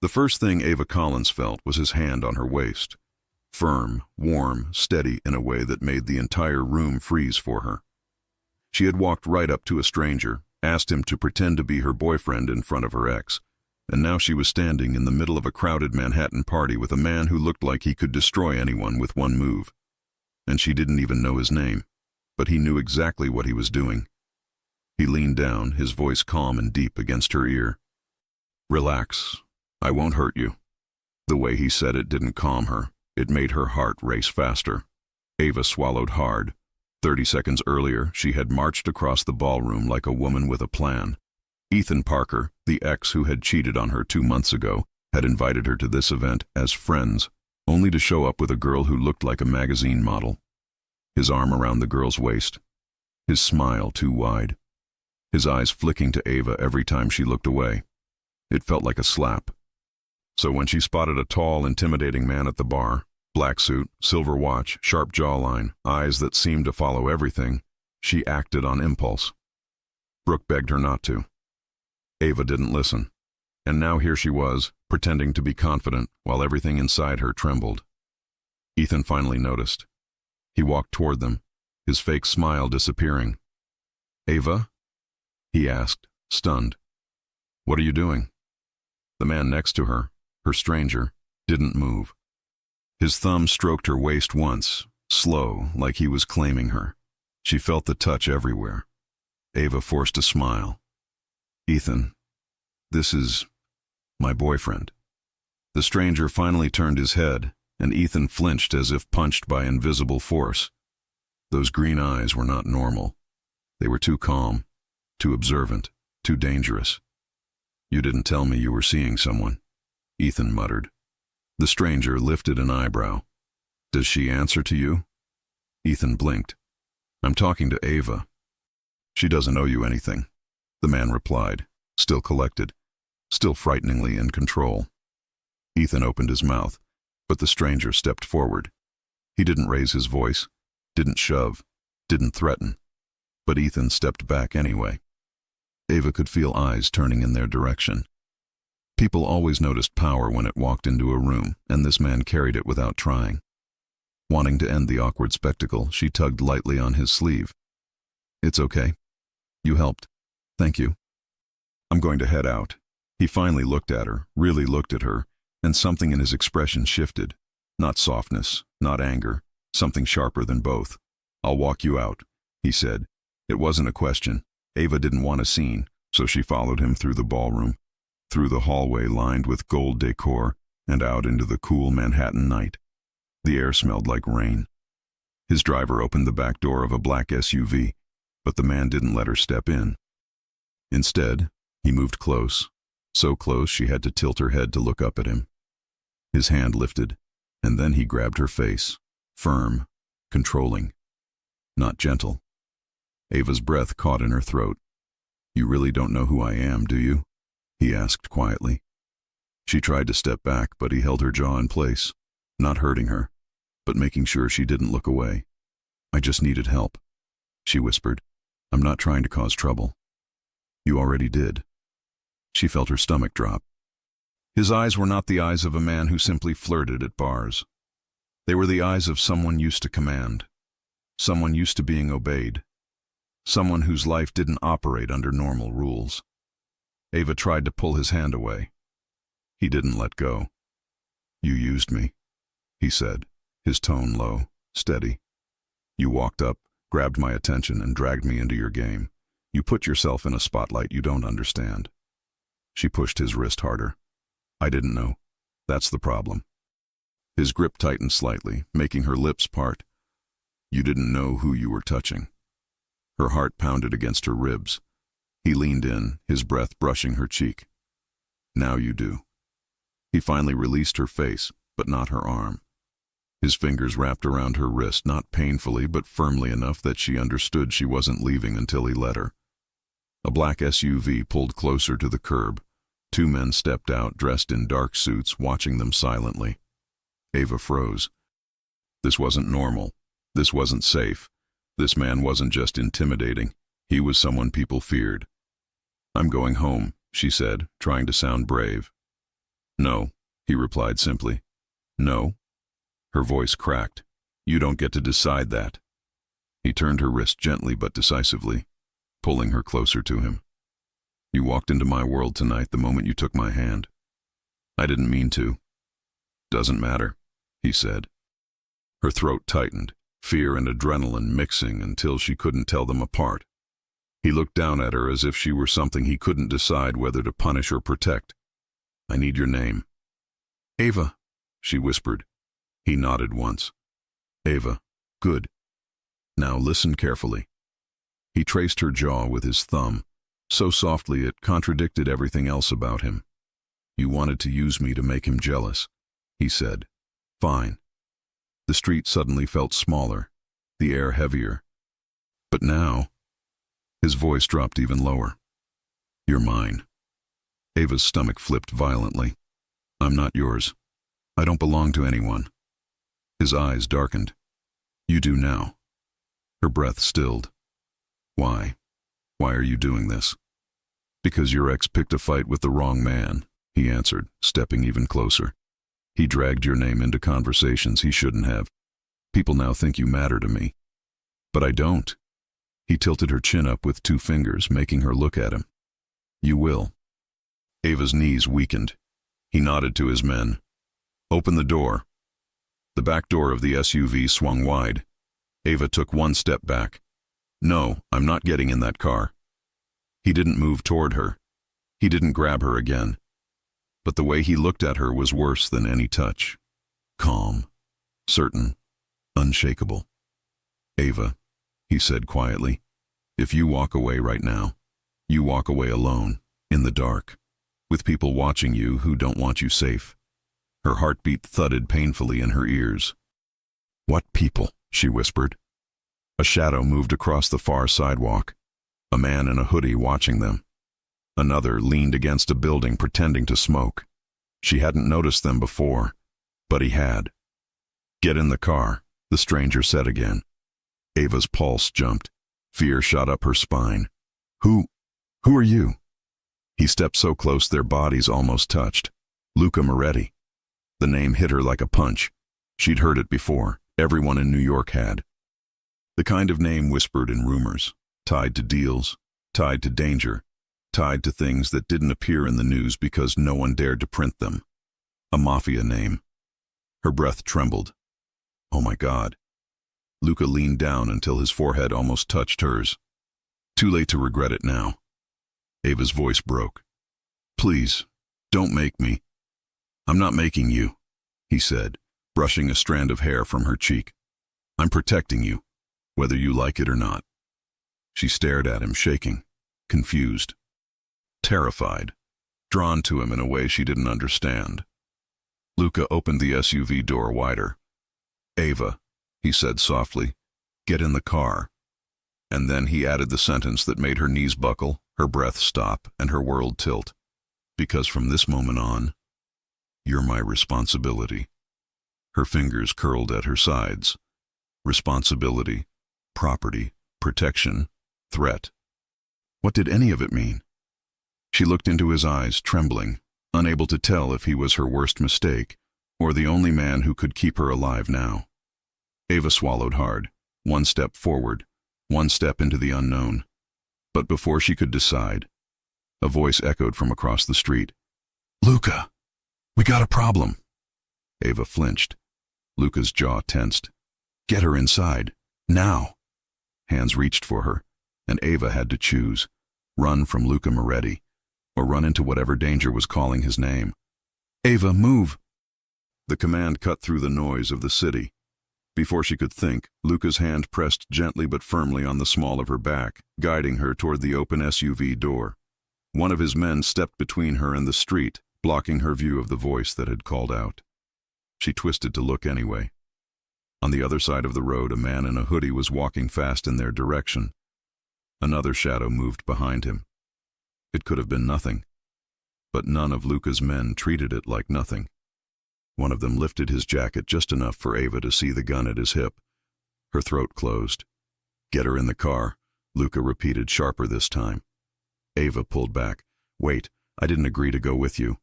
The first thing Ava Collins felt was his hand on her waist. Firm, warm, steady in a way that made the entire room freeze for her. She had walked right up to a stranger, asked him to pretend to be her boyfriend in front of her ex, and now she was standing in the middle of a crowded Manhattan party with a man who looked like he could destroy anyone with one move. And she didn't even know his name, but he knew exactly what he was doing. He leaned down, his voice calm and deep against her ear. "Relax. I won't hurt you." The way he said it didn't calm her. It made her heart race faster. Ava swallowed hard. 30 seconds earlier, she had marched across the ballroom like a woman with a plan. Ethan Parker, the ex who had cheated on her 2 months ago, had invited her to this event as friends, only to show up with a girl who looked like a magazine model. His arm around the girl's waist, his smile too wide, his eyes flicking to Ava every time she looked away. It felt like a slap. So when she spotted a tall, intimidating man at the bar, black suit, silver watch, sharp jawline, eyes that seemed to follow everything, she acted on impulse. Brooke begged her not to. Ava didn't listen. And now here she was, pretending to be confident while everything inside her trembled. Ethan finally noticed. He walked toward them, his fake smile disappearing. "Ava?" he asked, stunned. "What are you doing?" The man next to her, her stranger, didn't move. His thumb stroked her waist once, slow, like he was claiming her. She felt the touch everywhere. Ava forced a smile. "Ethan, this is my boyfriend." The stranger finally turned his head, and Ethan flinched as if punched by invisible force. Those green eyes were not normal. They were too calm, too observant, too dangerous. "You didn't tell me you were seeing someone," Ethan muttered. The stranger lifted an eyebrow. "Does she answer to you?" Ethan blinked. "I'm talking to Ava." "She doesn't owe you anything," the man replied, still collected, still frighteningly in control. Ethan opened his mouth, but the stranger stepped forward. He didn't raise his voice, didn't shove, didn't threaten, but Ethan stepped back anyway. Ava could feel eyes turning in their direction. People always noticed power when it walked into a room, and this man carried it without trying. Wanting to end the awkward spectacle, she tugged lightly on his sleeve. "It's okay. You helped. Thank you. I'm going to head out." He finally looked at her, really looked at her, and something in his expression shifted. Not softness, not anger, something sharper than both. "I'll walk you out," he said. It wasn't a question. Ava didn't want a scene, so she followed him through the ballroom, through the hallway lined with gold decor, and out into the cool Manhattan night. The air smelled like rain. His driver opened the back door of a black SUV, but the man didn't let her step in. Instead, he moved close, so close she had to tilt her head to look up at him. His hand lifted, and then he grabbed her face, firm, controlling, not gentle. Ava's breath caught in her throat. "You really don't know who I am, do you?" he asked quietly. She tried to step back, but he held her jaw in place, not hurting her, but making sure she didn't look away. "I just needed help," she whispered. "I'm not trying to cause trouble." "You already did." She felt her stomach drop. His eyes were not the eyes of a man who simply flirted at bars. They were the eyes of someone used to command, someone used to being obeyed, someone whose life didn't operate under normal rules. Ava tried to pull his hand away. He didn't let go. "You used me," he said, his tone low, steady. "You walked up, grabbed my attention, and dragged me into your game. You put yourself in a spotlight you don't understand." She pushed his wrist harder. "I didn't know. That's the problem." His grip tightened slightly, making her lips part. "You didn't know who you were touching." Her heart pounded against her ribs. He leaned in, his breath brushing her cheek. "Now you do." He finally released her face, but not her arm. His fingers wrapped around her wrist, not painfully but firmly enough that she understood she wasn't leaving until he let her. A black SUV pulled closer to the curb. 2 men stepped out, dressed in dark suits, watching them silently. Ava froze. This wasn't normal. This wasn't safe. This man wasn't just intimidating. He was someone people feared. "I'm going home," she said, trying to sound brave. No, he replied simply. No? Her voice cracked. You don't get to decide that. He turned her wrist gently but decisively, pulling her closer to him. You walked into my world tonight the moment you took my hand. I didn't mean to. Doesn't matter, he said. Her throat tightened, fear and adrenaline mixing until she couldn't tell them apart. He looked down at her as if she were something he couldn't decide whether to punish or protect. I need your name. Ava, she whispered. He nodded once. Ava, good. Now listen carefully. He traced her jaw with his thumb, so softly it contradicted everything else about him. You wanted to use me to make him jealous, he said. Fine. The street suddenly felt smaller, the air heavier. But now, his voice dropped even lower. You're mine. Ava's stomach flipped violently. I'm not yours. I don't belong to anyone. His eyes darkened. You do now. Her breath stilled. Why? Why are you doing this? Because your ex picked a fight with the wrong man, he answered, stepping even closer. He dragged your name into conversations he shouldn't have. People now think you matter to me. But I don't. He tilted her chin up with 2 fingers, making her look at him. You will. Ava's knees weakened. He nodded to his men. Open the door. The back door of the SUV swung wide. Ava took 1 step back. No, I'm not getting in that car. He didn't move toward her. He didn't grab her again. But the way he looked at her was worse than any touch. Calm, certain, unshakable. Ava, he said quietly, if you walk away right now, you walk away alone, in the dark, with people watching you who don't want you safe. Her heartbeat thudded painfully in her ears. What people? She whispered. A shadow moved across the far sidewalk, a man in a hoodie watching them. Another leaned against a building pretending to smoke. She hadn't noticed them before, but he had. Get in the car, the stranger said again. Ava's pulse jumped. Fear shot up her spine. Who are you? He stepped so close their bodies almost touched. Luca Moretti. The name hit her like a punch. She'd heard it before. Everyone in New York had. The kind of name whispered in rumors, tied to deals, tied to danger, tied to things that didn't appear in the news because no one dared to print them. A Mafia name. Her breath trembled. Oh my God. Luca leaned down until his forehead almost touched hers. Too late to regret it now. Ava's voice broke. Please, don't make me. I'm not making you, he said, brushing a strand of hair from her cheek. I'm protecting you, whether you like it or not. She stared at him, shaking, confused, terrified, drawn to him in a way she didn't understand. Luca opened the SUV door wider. Ava, he said softly, get in the car. And then he added the sentence that made her knees buckle, her breath stop, and her world tilt. Because from this moment on, you're my responsibility. Her fingers curled at her sides. Responsibility, property, protection, threat. What did any of it mean? She looked into his eyes, trembling, unable to tell if he was her worst mistake or the only man who could keep her alive now. Ava swallowed hard, 1 step forward, 1 step into the unknown. But before she could decide, a voice echoed from across the street. Luca, we got a problem. Ava flinched. Luca's jaw tensed. Get her inside, now. Hands reached for her, and Ava had to choose. Run from Luca Moretti, or run into whatever danger was calling his name. Ava, move! The command cut through the noise of the city. Before she could think, Luca's hand pressed gently but firmly on the small of her back, guiding her toward the open SUV door. One of his men stepped between her and the street, blocking her view of the voice that had called out. She twisted to look anyway. On the other side of the road, a man in a hoodie was walking fast in their direction. Another shadow moved behind him. It could have been nothing, but none of Luca's men treated it like nothing. One of them lifted his jacket just enough for Ava to see the gun at his hip. Her throat closed. Get her in the car, Luca repeated, sharper this time. Ava pulled back. Wait, I didn't agree to go with you.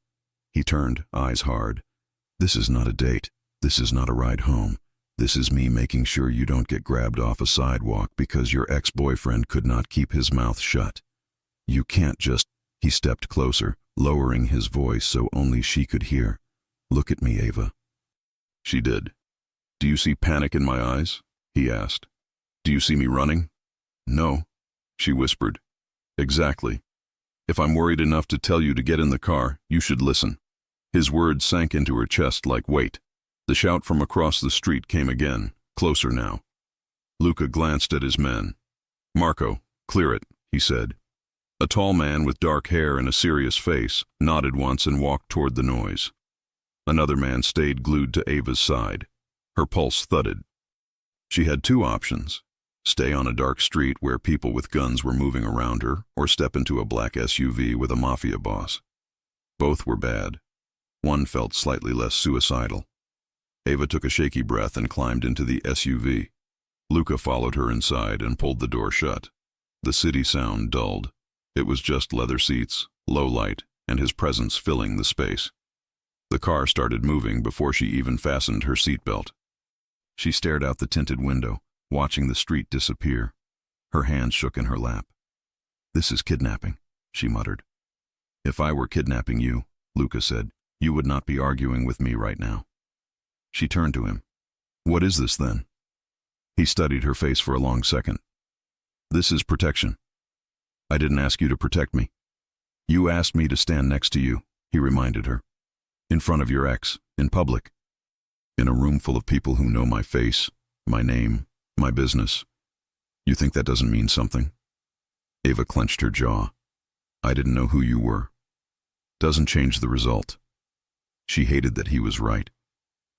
He turned, eyes hard. This is not a date. This is not a ride home. This is me making sure you don't get grabbed off a sidewalk because your ex-boyfriend could not keep his mouth shut. You can't just... He stepped closer, lowering his voice so only she could hear. Look at me, Ava. She did. Do you see panic in my eyes? He asked. Do you see me running? No, she whispered. Exactly. If I'm worried enough to tell you to get in the car, you should listen. His words sank into her chest like weight. The shout from across the street came again, closer now. Luca glanced at his men. Marco, clear it, he said. A tall man with dark hair and a serious face nodded once and walked toward the noise. Another man stayed glued to Ava's side. Her pulse thudded. She had two options: stay on a dark street where people with guns were moving around her, or step into a black SUV with a Mafia boss. Both were bad. One felt slightly less suicidal. Ava took a shaky breath and climbed into the SUV. Luca followed her inside and pulled the door shut. The city sound dulled. It was just leather seats, low light, and his presence filling the space. The car started moving before she even fastened her seatbelt. She stared out the tinted window, watching the street disappear. Her hands shook in her lap. This is kidnapping, she muttered. If I were kidnapping you, Luca said, you would not be arguing with me right now. She turned to him. What is this then? He studied her face for a long second. This is protection. I didn't ask you to protect me. You asked me to stand next to you, he reminded her. In front of your ex, in public. In a room full of people who know my face, my name, my business. You think that doesn't mean something? Ava clenched her jaw. I didn't know who you were. Doesn't change the result. She hated that he was right.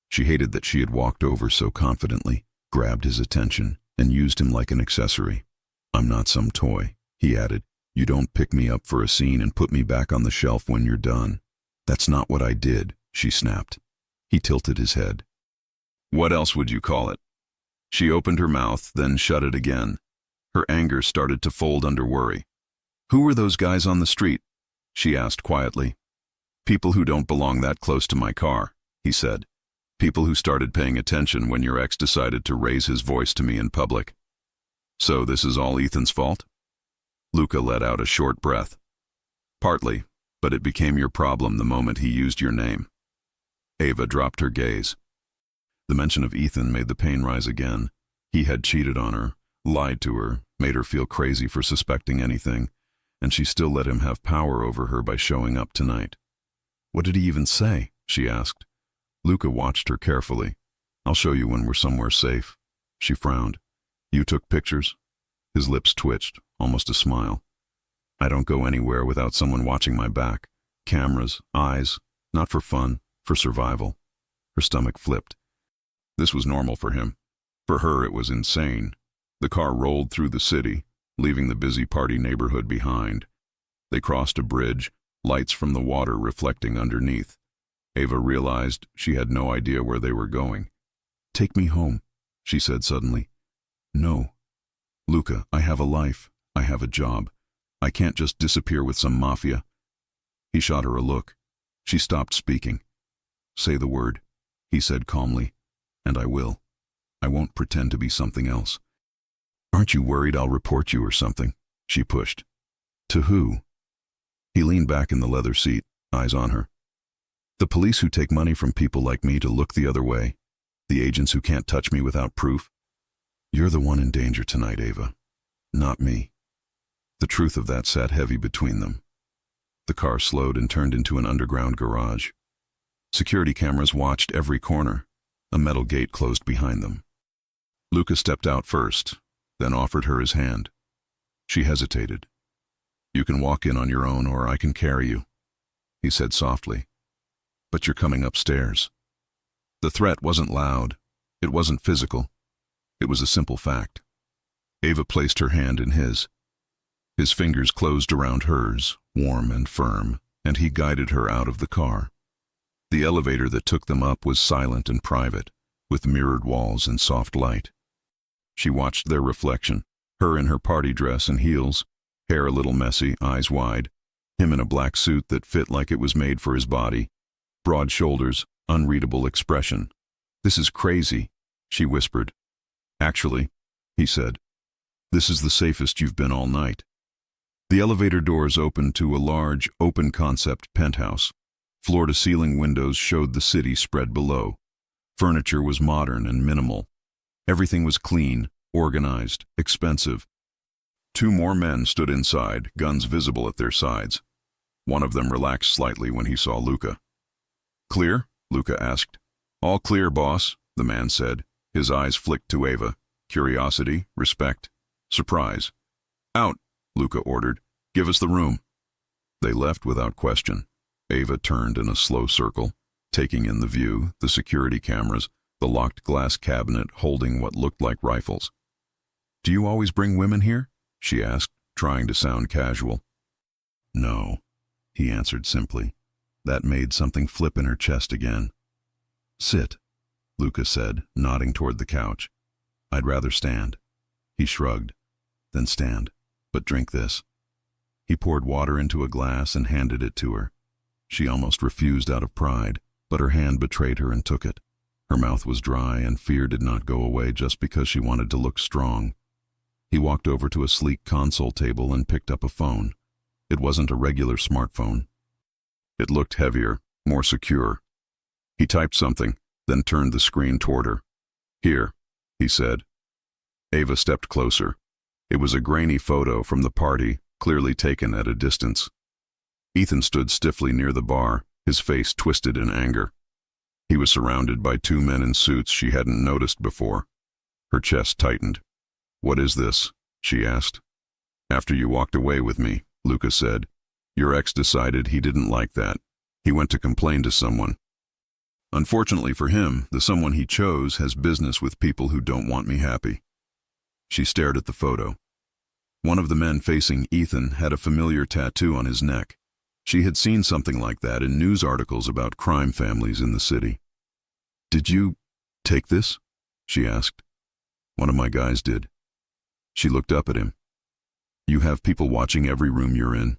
She hated that she had walked over so confidently, grabbed his attention, and used him like an accessory. I'm not some toy, he added. You don't pick me up for a scene and put me back on the shelf when you're done. That's not what I did, she snapped. He tilted his head. What else would you call it? She opened her mouth, then shut it again. Her anger started to fold under worry. Who were those guys on the street? She asked quietly. People who don't belong that close to my car, he said. People who started paying attention when your ex decided to raise his voice to me in public. So this is all Ethan's fault? Luca let out a short breath. Partly, but it became your problem the moment he used your name. Ava dropped her gaze. The mention of Ethan made the pain rise again. He had cheated on her, lied to her, made her feel crazy for suspecting anything, and she still let him have power over her by showing up tonight. What did he even say? She asked. Luca watched her carefully. I'll show you when we're somewhere safe. She frowned. You took pictures? His lips twitched, almost a smile. I don't go anywhere without someone watching my back. Cameras, eyes, not for fun, for survival. Her stomach flipped. This was normal for him. For her it was insane. The car rolled through the city, leaving the busy party neighborhood behind. They crossed a bridge, lights from the water reflecting underneath. Ava realized she had no idea where they were going. Take me home, she said suddenly. No. Luca, I have a life. I have a job. I can't just disappear with some mafia. He shot her a look. She stopped speaking. Say the word, he said calmly, and I will. I won't pretend to be something else. Aren't you worried I'll report you or something? She pushed. To who? He leaned back in the leather seat, eyes on her. The police who take money from people like me to look the other way. The agents who can't touch me without proof. You're the one in danger tonight, Ava. Not me. The truth of that sat heavy between them. The car slowed and turned into an underground garage. Security cameras watched every corner. A metal gate closed behind them. Luca stepped out first, then offered her his hand. She hesitated. You can walk in on your own or I can carry you, he said softly. But you're coming upstairs. The threat wasn't loud. It wasn't physical. It was a simple fact. Ava placed her hand in his. His fingers closed around hers, warm and firm, and he guided her out of the car. The elevator that took them up was silent and private, with mirrored walls and soft light. She watched their reflection, her in her party dress and heels, hair a little messy, eyes wide, him in a black suit that fit like it was made for his body, Broad shoulders, unreadable expression. "This is crazy," she whispered. "Actually," he said, "this is the safest you've been all night." The elevator doors opened to a large, open-concept penthouse. Floor-to-ceiling windows showed the city spread below. Furniture was modern and minimal. Everything was clean, organized, expensive. Two more men stood inside, guns visible at their sides. One of them relaxed slightly when he saw Luca. "Clear?" Luca asked. "All clear, boss," the man said. His eyes flicked to Ava. Curiosity, respect, surprise. "Out," Luca ordered. "Give us the room." They left without question. Ava turned in a slow circle, taking in the view, the security cameras, the locked glass cabinet holding what looked like rifles. "Do you always bring women here?" she asked, trying to sound casual. "No," he answered simply. That made something flip in her chest again. "Sit," Luca said, nodding toward the couch. "I'd rather stand." He shrugged. "Then stand, but drink this." He poured water into a glass and handed it to her. She almost refused out of pride, but her hand betrayed her and took it. Her mouth was dry and fear did not go away just because she wanted to look strong. He walked over to a sleek console table and picked up a phone. It wasn't a regular smartphone. It looked heavier, more secure. He typed something, then turned the screen toward her. "Here," he said. Ava stepped closer. It was a grainy photo from the party, clearly taken at a distance. Ethan stood stiffly near the bar, his face twisted in anger. He was surrounded by two men in suits she hadn't noticed before. Her chest tightened. "What is this?" she asked. "After you walked away with me," Luca said. "Your ex decided he didn't like that. He went to complain to someone. Unfortunately for him, the someone he chose has business with people who don't want me happy." She stared at the photo. One of the men facing Ethan had a familiar tattoo on his neck. She had seen something like that in news articles about crime families in the city. "Did you take this?" she asked. "One of my guys did." She looked up at him. "You have people watching every room you're in?"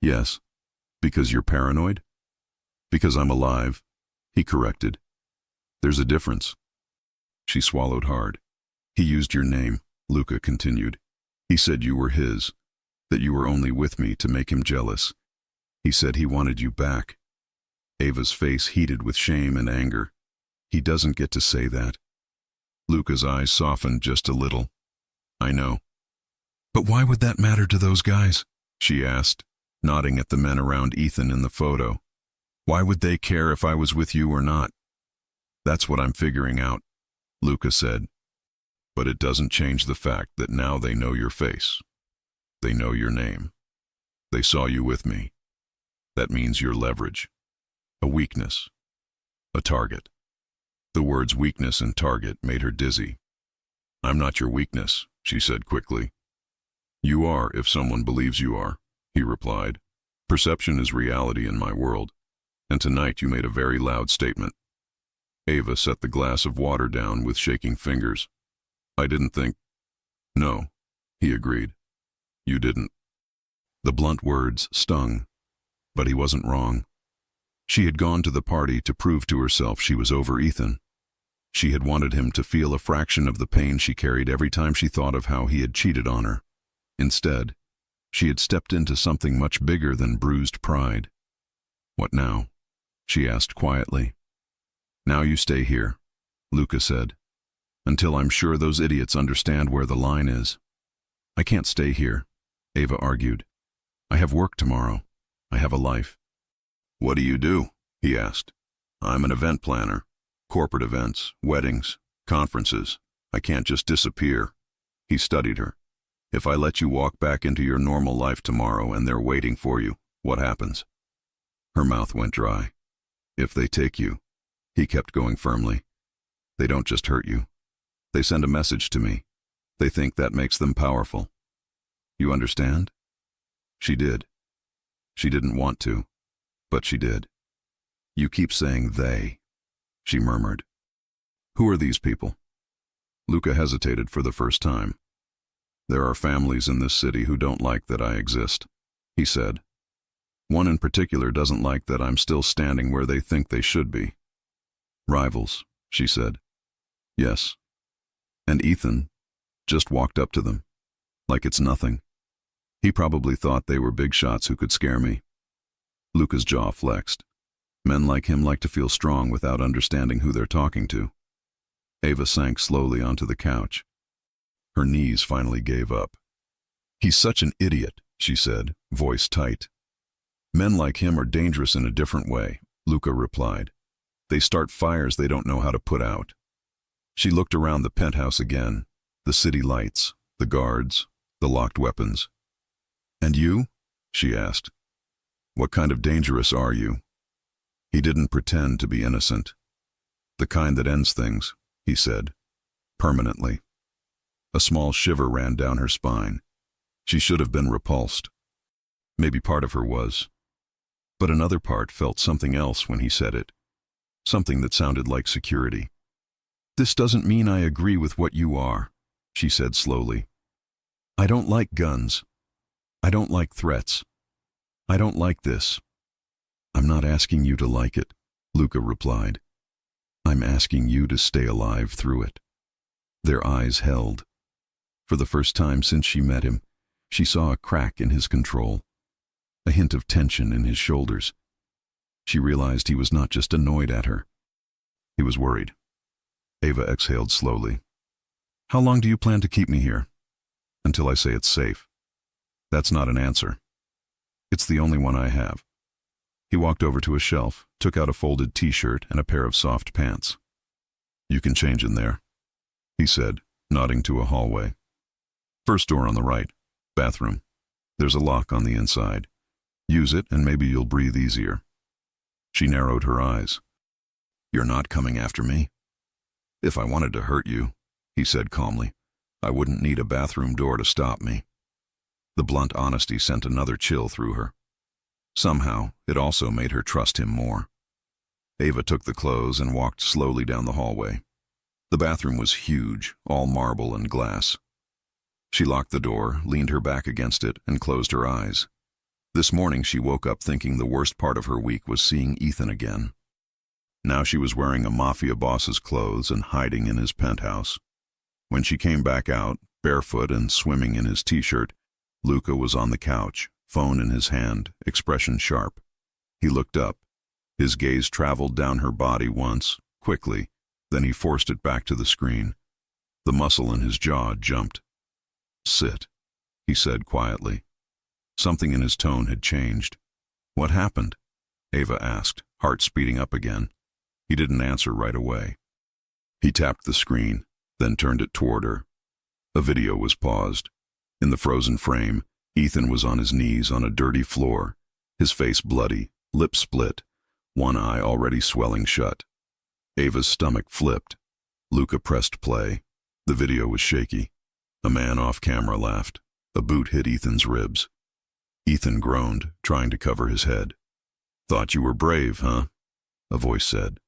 "Yes." "Because you're paranoid?" "Because I'm alive," he corrected. "There's a difference." She swallowed hard. "He used your name," Luca continued. "He said you were his, that you were only with me to make him jealous. He said he wanted you back." Ava's face heated with shame and anger. "He doesn't get to say that." Luca's eyes softened just a little. "I know." "But why would that matter to those guys?" she asked, nodding at the men around Ethan in the photo. "Why would they care if I was with you or not?" "That's what I'm figuring out," Luca said. "But it doesn't change the fact that now they know your face. They know your name. They saw you with me. That means you're leverage. A weakness. A target." The words weakness and target made her dizzy. "I'm not your weakness," she said quickly. "You are if someone believes you are," he replied. "Perception is reality in my world. And tonight you made a very loud statement." Ava set the glass of water down with shaking fingers. "I didn't think—" "No," he agreed. "You didn't." The blunt words stung, but he wasn't wrong. She had gone to the party to prove to herself she was over Ethan. She had wanted him to feel a fraction of the pain she carried every time she thought of how he had cheated on her. Instead, she had stepped into something much bigger than bruised pride. "What now?" she asked quietly. "Now you stay here," Luca said, "until I'm sure those idiots understand where the line is." "I can't stay here," Ava argued. "I have work tomorrow. I have a life." "What do you do?" he asked. "I'm an event planner. Corporate events, weddings, conferences. I can't just disappear." He studied her. "If I let you walk back into your normal life tomorrow and they're waiting for you, what happens?" Her mouth went dry. "If they take you," he kept going firmly, "they don't just hurt you. They send a message to me. They think that makes them powerful. You understand?" She did. She didn't want to, but she did. "You keep saying they," she murmured. "Who are these people?" Luca hesitated for the first time. "There are families in this city who don't like that I exist," he said. One in particular doesn't like that I'm still standing where they think they should be. Rivals, she said. Yes. And Ethan just walked up to them, like it's nothing. He probably thought they were big shots who could scare me. Luca's jaw flexed. Men like him like to feel strong without understanding who they're talking to. Ava sank slowly onto the couch. Her knees finally gave up. He's such an idiot, she said, voice tight. Men like him are dangerous in a different way, Luca replied. They start fires they don't know how to put out. She looked around the penthouse again, the city lights, the guards, the locked weapons. And you? She asked. What kind of dangerous are you? He didn't pretend to be innocent. The kind that ends things, he said, permanently. A small shiver ran down her spine. She should have been repulsed. Maybe part of her was. But another part felt something else when he said it. Something that sounded like security. This doesn't mean I agree with what you are, she said slowly. I don't like guns. I don't like threats. I don't like this. I'm not asking you to like it, Luca replied. I'm asking you to stay alive through it. Their eyes held. For the first time since she met him, she saw a crack in his control, a hint of tension in his shoulders. She realized he was not just annoyed at her. He was worried. Ava exhaled slowly. How long do you plan to keep me here? Until I say it's safe. That's not an answer. It's the only one I have. He walked over to a shelf, took out a folded t-shirt and a pair of soft pants. You can change in there, he said, nodding to a hallway. First door on the right, bathroom. There's a lock on the inside. Use it and maybe you'll breathe easier. She narrowed her eyes. You're not coming after me? If I wanted to hurt you, he said calmly, I wouldn't need a bathroom door to stop me. The blunt honesty sent another chill through her. Somehow, it also made her trust him more. Ava took the clothes and walked slowly down the hallway. The bathroom was huge, all marble and glass. She locked the door, leaned her back against it, and closed her eyes. This morning she woke up thinking the worst part of her week was seeing Ethan again. Now she was wearing a Mafia boss's clothes and hiding in his penthouse. When she came back out, barefoot and swimming in his t-shirt, Luca was on the couch, phone in his hand, expression sharp. He looked up. His gaze traveled down her body once, quickly, then he forced it back to the screen. The muscle in his jaw jumped. Sit, he said quietly. Something in his tone had changed. What happened? Ava asked, heart speeding up again. He didn't answer right away. He tapped the screen, then turned it toward her. A video was paused. In the frozen frame, Ethan was on his knees on a dirty floor, his face bloody, lips split, one eye already swelling shut. Ava's stomach flipped. Luca pressed play. The video was shaky. A man off camera laughed. A boot hit Ethan's ribs. Ethan groaned, trying to cover his head. Thought you were brave, huh? A voice said.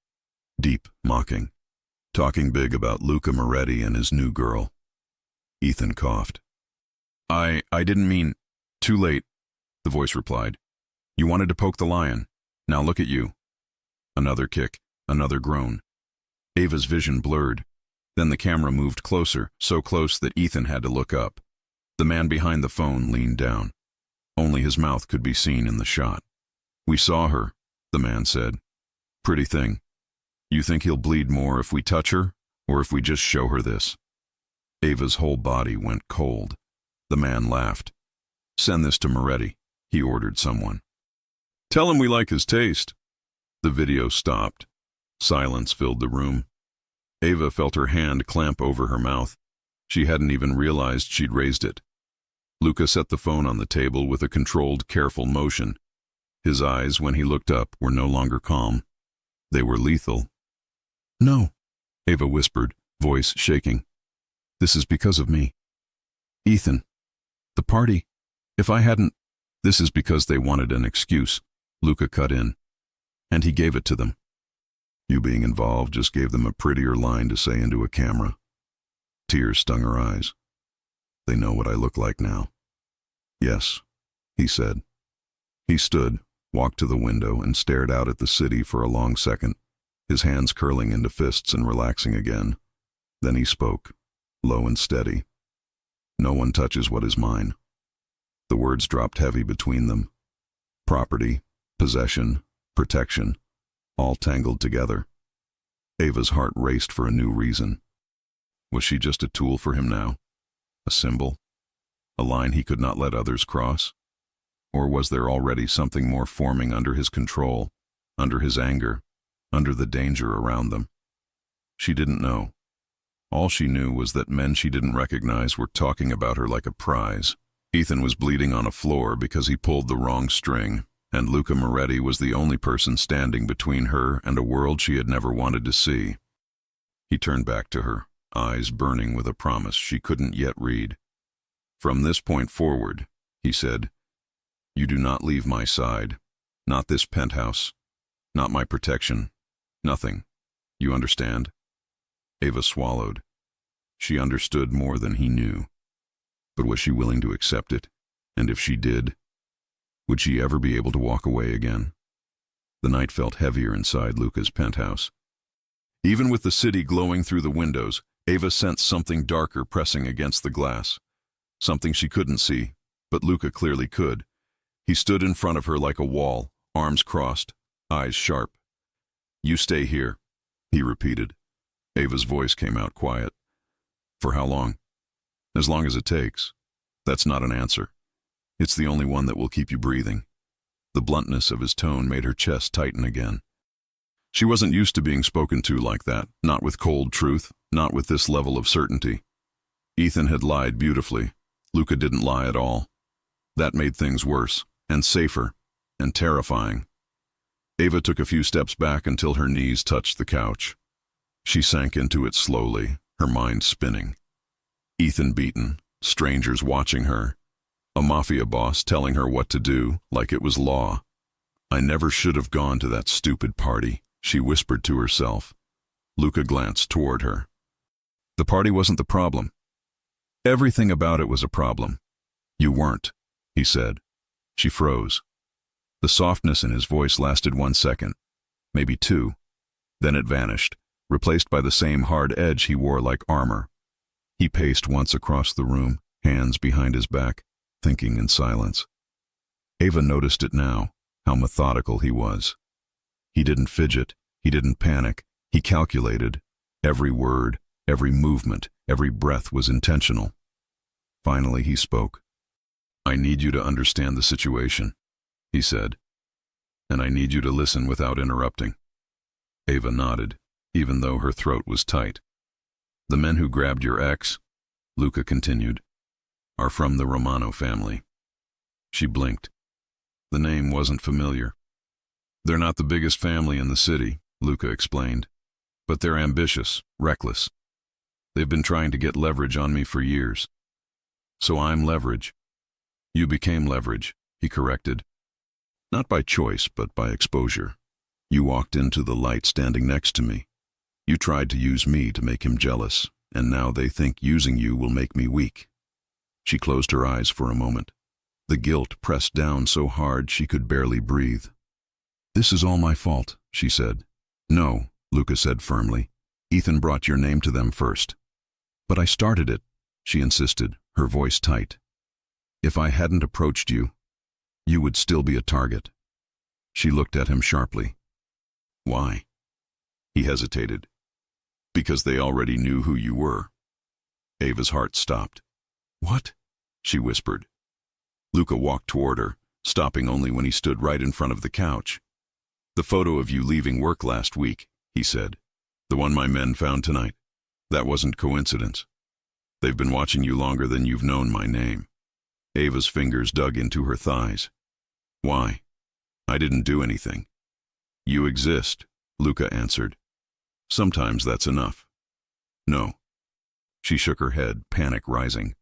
Deep, mocking. Talking big about Luca Moretti and his new girl. Ethan coughed. I didn't mean... Too late, the voice replied. You wanted to poke the lion. Now look at you. Another kick, another groan. Ava's vision blurred. Then the camera moved closer, so close that Ethan had to look up. The man behind the phone leaned down. Only his mouth could be seen in the shot. We saw her, the man said. Pretty thing. You think he'll bleed more if we touch her, or if we just show her this? Ava's whole body went cold. The man laughed. Send this to Moretti, he ordered someone. Tell him we like his taste. The video stopped. Silence filled the room. Ava felt her hand clamp over her mouth. She hadn't even realized she'd raised it. Luca set the phone on the table with a controlled, careful motion. His eyes, when he looked up, were no longer calm. They were lethal. No, Ava whispered, voice shaking. This is because of me. Ethan, the party, if I hadn't... This is because they wanted an excuse, Luca cut in. And he gave it to them. You being involved just gave them a prettier line to say into a camera. Tears stung her eyes. They know what I look like now. Yes, he said. He stood, walked to the window and stared out at the city for a long second, his hands curling into fists and relaxing again. Then he spoke, low and steady. "No one touches what is mine." The words dropped heavy between them. Property, possession, protection, all tangled together. Ava's heart raced for a new reason. Was she just a tool for him now? A symbol? A line he could not let others cross? Or was there already something more forming under his control, under his anger, under the danger around them? She didn't know. All she knew was that men she didn't recognize were talking about her like a prize. Ethan was bleeding on a floor because he pulled the wrong string, and Luca Moretti was the only person standing between her and a world she had never wanted to see. He turned back to her, eyes burning with a promise she couldn't yet read. "From this point forward," he said, "you do not leave my side. Not this penthouse. Not my protection. Nothing. You understand?" Ava swallowed. She understood more than he knew. But was she willing to accept it? And if she did, would she ever be able to walk away again? The night felt heavier inside Luca's penthouse. Even with the city glowing through the windows, Ava sensed something darker pressing against the glass. Something she couldn't see, but Luca clearly could. He stood in front of her like a wall, arms crossed, eyes sharp. "You stay here," he repeated. Ava's voice came out quiet. "For how long?" "As long as it takes." That's not an answer. It's the only one that will keep you breathing. The bluntness of his tone made her chest tighten again. She wasn't used to being spoken to like that, not with cold truth, not with this level of certainty. Ethan had lied beautifully. Luca didn't lie at all. That made things worse, and safer, and terrifying. Ava took a few steps back until her knees touched the couch. She sank into it slowly, her mind spinning. Ethan beaten, strangers watching her, a Mafia boss telling her what to do, like it was law. "I never should have gone to that stupid party," she whispered to herself. Luca glanced toward her. The party wasn't the problem. Everything about it was a problem. "You weren't," he said. She froze. The softness in his voice lasted 1 second, maybe 2. Then it vanished, replaced by the same hard edge he wore like armor. He paced once across the room, hands behind his back, thinking in silence. Ava noticed it now, how methodical he was. He didn't fidget, he didn't panic, he calculated. Every word, every movement, every breath was intentional. Finally he spoke. "I need you to understand the situation," he said. "And I need you to listen without interrupting." Ava nodded, even though her throat was tight. "The men who grabbed your ex," Luca continued, "are from the Romano family." She blinked. The name wasn't familiar. "They're not the biggest family in the city," Luca explained, "but they're ambitious, reckless. They've been trying to get leverage on me for years. So I'm leverage." "You became leverage," he corrected. "Not by choice, but by exposure. You walked into the light standing next to me. You tried to use me to make him jealous, and now they think using you will make me weak." She closed her eyes for a moment. The guilt pressed down so hard she could barely breathe. "This is all my fault," she said. "No," Luca said firmly. "Ethan brought your name to them first." "But I started it," she insisted, her voice tight. "If I hadn't approached you, you would still be a target." She looked at him sharply. "Why?" He hesitated. "Because they already knew who you were." Ava's heart stopped. "What?" she whispered. Luca walked toward her, stopping only when he stood right in front of the couch. "The photo of you leaving work last week," he said. "The one my men found tonight. That wasn't coincidence. They've been watching you longer than you've known my name." Ava's fingers dug into her thighs. "Why? I didn't do anything." "You exist," Luca answered. "Sometimes that's enough." "No." She shook her head, panic rising.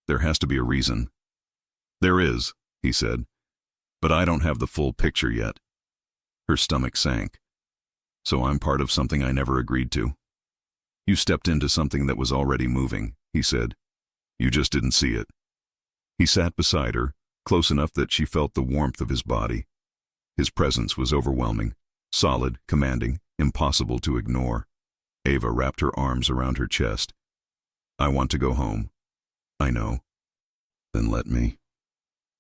"There has to be a reason." "There is," he said, "but I don't have the full picture yet." Her stomach sank. "So I'm part of something I never agreed to?" "You stepped into something that was already moving," he said. "You just didn't see it." He sat beside her, close enough that she felt the warmth of his body. His presence was overwhelming, solid, commanding, impossible to ignore. Ava wrapped her arms around her chest. I want to go home. I know. Then let me.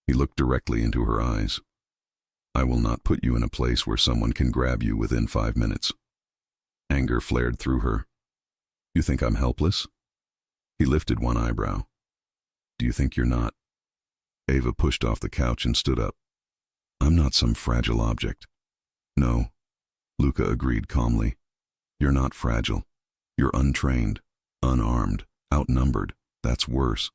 He looked directly into her eyes. I will not put you in a place where someone can grab you within 5 minutes. Anger flared through her. You think I'm helpless? He lifted one eyebrow. Do you think you're not? Ava pushed off the couch and stood up. I'm not some fragile object. No, Luca agreed calmly. You're not fragile. You're untrained, unarmed, outnumbered. That's worse.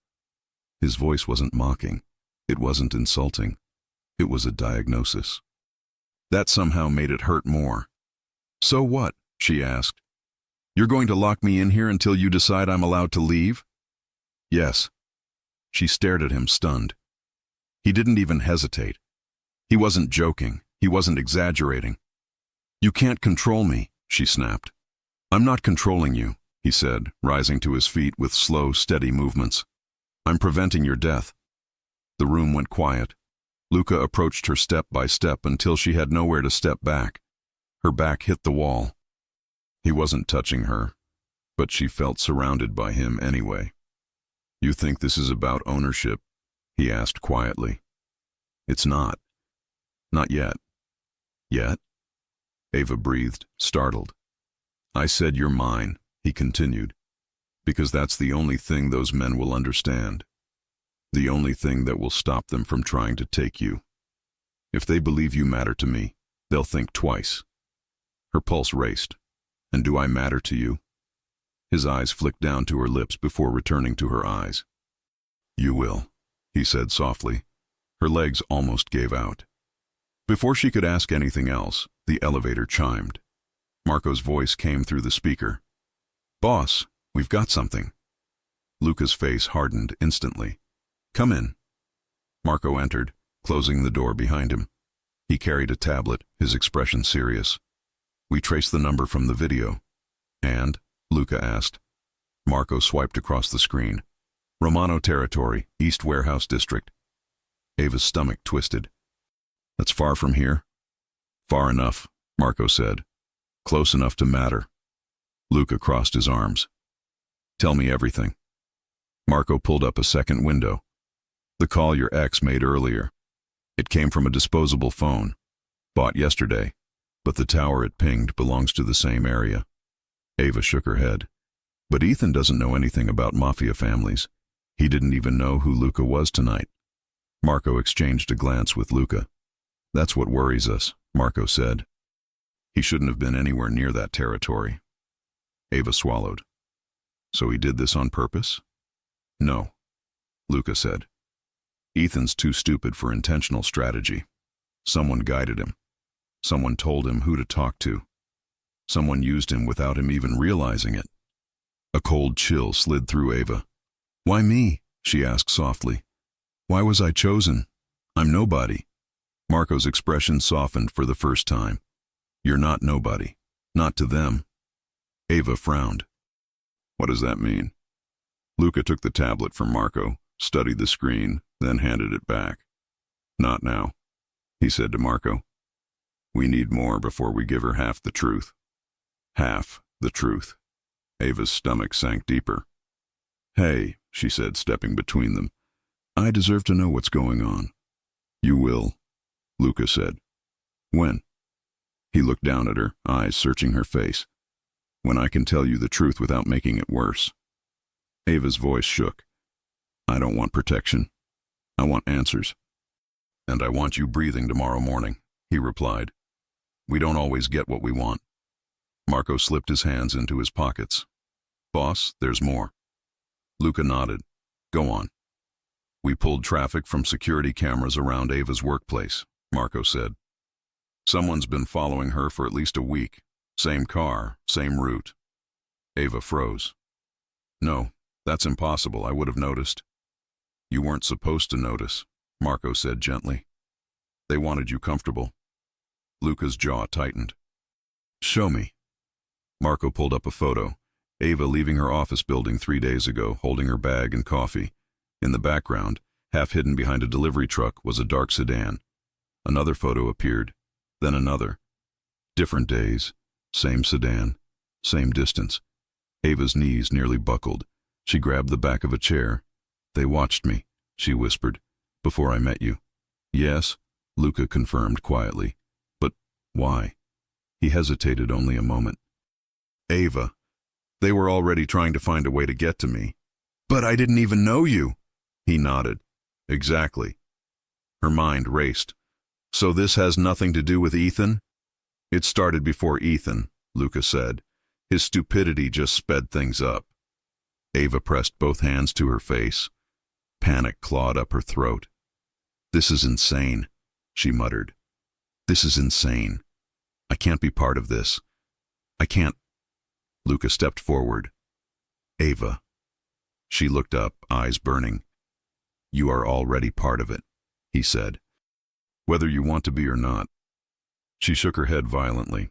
His voice wasn't mocking. It wasn't insulting. It was a diagnosis. That somehow made it hurt more. So what? She asked. You're going to lock me in here until you decide I'm allowed to leave? Yes. She stared at him, stunned. He didn't even hesitate. He wasn't joking. He wasn't exaggerating. You can't control me, she snapped. I'm not controlling you, he said, rising to his feet with slow, steady movements. I'm preventing your death. The room went quiet. Luca approached her step by step until she had nowhere to step back. Her back hit the wall. He wasn't touching her, but she felt surrounded by him anyway. You think this is about ownership? He asked quietly. It's not. Not yet. Yet? Ava breathed, startled. I said you're mine, he continued, because that's the only thing those men will understand. The only thing that will stop them from trying to take you. If they believe you matter to me, they'll think twice. Her pulse raced. And do I matter to you? His eyes flicked down to her lips before returning to her eyes. You will, he said softly. Her legs almost gave out. Before she could ask anything else, the elevator chimed. Marco's voice came through the speaker. Boss, we've got something. Luca's face hardened instantly. Come in. Marco entered, closing the door behind him. He carried a tablet, his expression serious. We traced the number from the video. And? Luca asked. Marco swiped across the screen. Romano territory, East Warehouse District. Ava's stomach twisted. That's far from here? Far enough, Marco said. Close enough to matter. Luca crossed his arms. Tell me everything. Marco pulled up a second window. The call your ex made earlier. It came from a disposable phone. Bought yesterday. But the tower it pinged belongs to the same area. Ava shook her head. But Ethan doesn't know anything about Mafia families. He didn't even know who Luca was tonight. Marco exchanged a glance with Luca. That's what worries us, Marco said. He shouldn't have been anywhere near that territory. Ava swallowed. So he did this on purpose? No, Luca said. Ethan's too stupid for intentional strategy. Someone guided him. Someone told him who to talk to. Someone used him without him even realizing it. A cold chill slid through Ava. Why me? She asked softly. Why was I chosen? I'm nobody. Marco's expression softened for the first time. You're not nobody. Not to them. Ava frowned. What does that mean? Luca took the tablet from Marco, studied the screen, then handed it back. Not now, he said to Marco. We need more before we give her half the truth. Half the truth. Ava's stomach sank deeper. Hey, she said, stepping between them. I deserve to know what's going on. You will, Luca said. When? He looked down at her, eyes searching her face. When I can tell you the truth without making it worse. Ava's voice shook. I don't want protection. I want answers. And I want you breathing tomorrow morning, he replied. We don't always get what we want. Marco slipped his hands into his pockets. Boss, there's more. Luca nodded. Go on. We pulled traffic from security cameras around Ava's workplace, Marco said. Someone's been following her for at least a week. Same car, same route. Ava froze. No, that's impossible. I would have noticed. You weren't supposed to notice, Marco said gently. They wanted you comfortable. Luca's jaw tightened. Show me. Marco pulled up a photo. Ava leaving her office building 3 days ago, holding her bag and coffee. In the background, half hidden behind a delivery truck, was a dark sedan. Another photo appeared. then another. Different days, same sedan, same distance. Ava's knees nearly buckled. She grabbed the back of a chair. "They watched me," she whispered, "before I met you." "Yes," Luca confirmed quietly. "But why?" He hesitated only a moment. "Ava, they were already trying to find a way to get to me." "But I didn't even know you." He nodded. "Exactly." Her mind raced. "So this has nothing to do with Ethan?" "It started before Ethan," Luca said. "His stupidity just sped things up." Ava pressed both hands to her face. Panic clawed up her throat. "This is insane," she muttered. "This is insane. I can't be part of this. I can't." Luca stepped forward. "Ava." She looked up, eyes burning. "You are already part of it," he said. "Whether you want to be or not." She shook her head violently.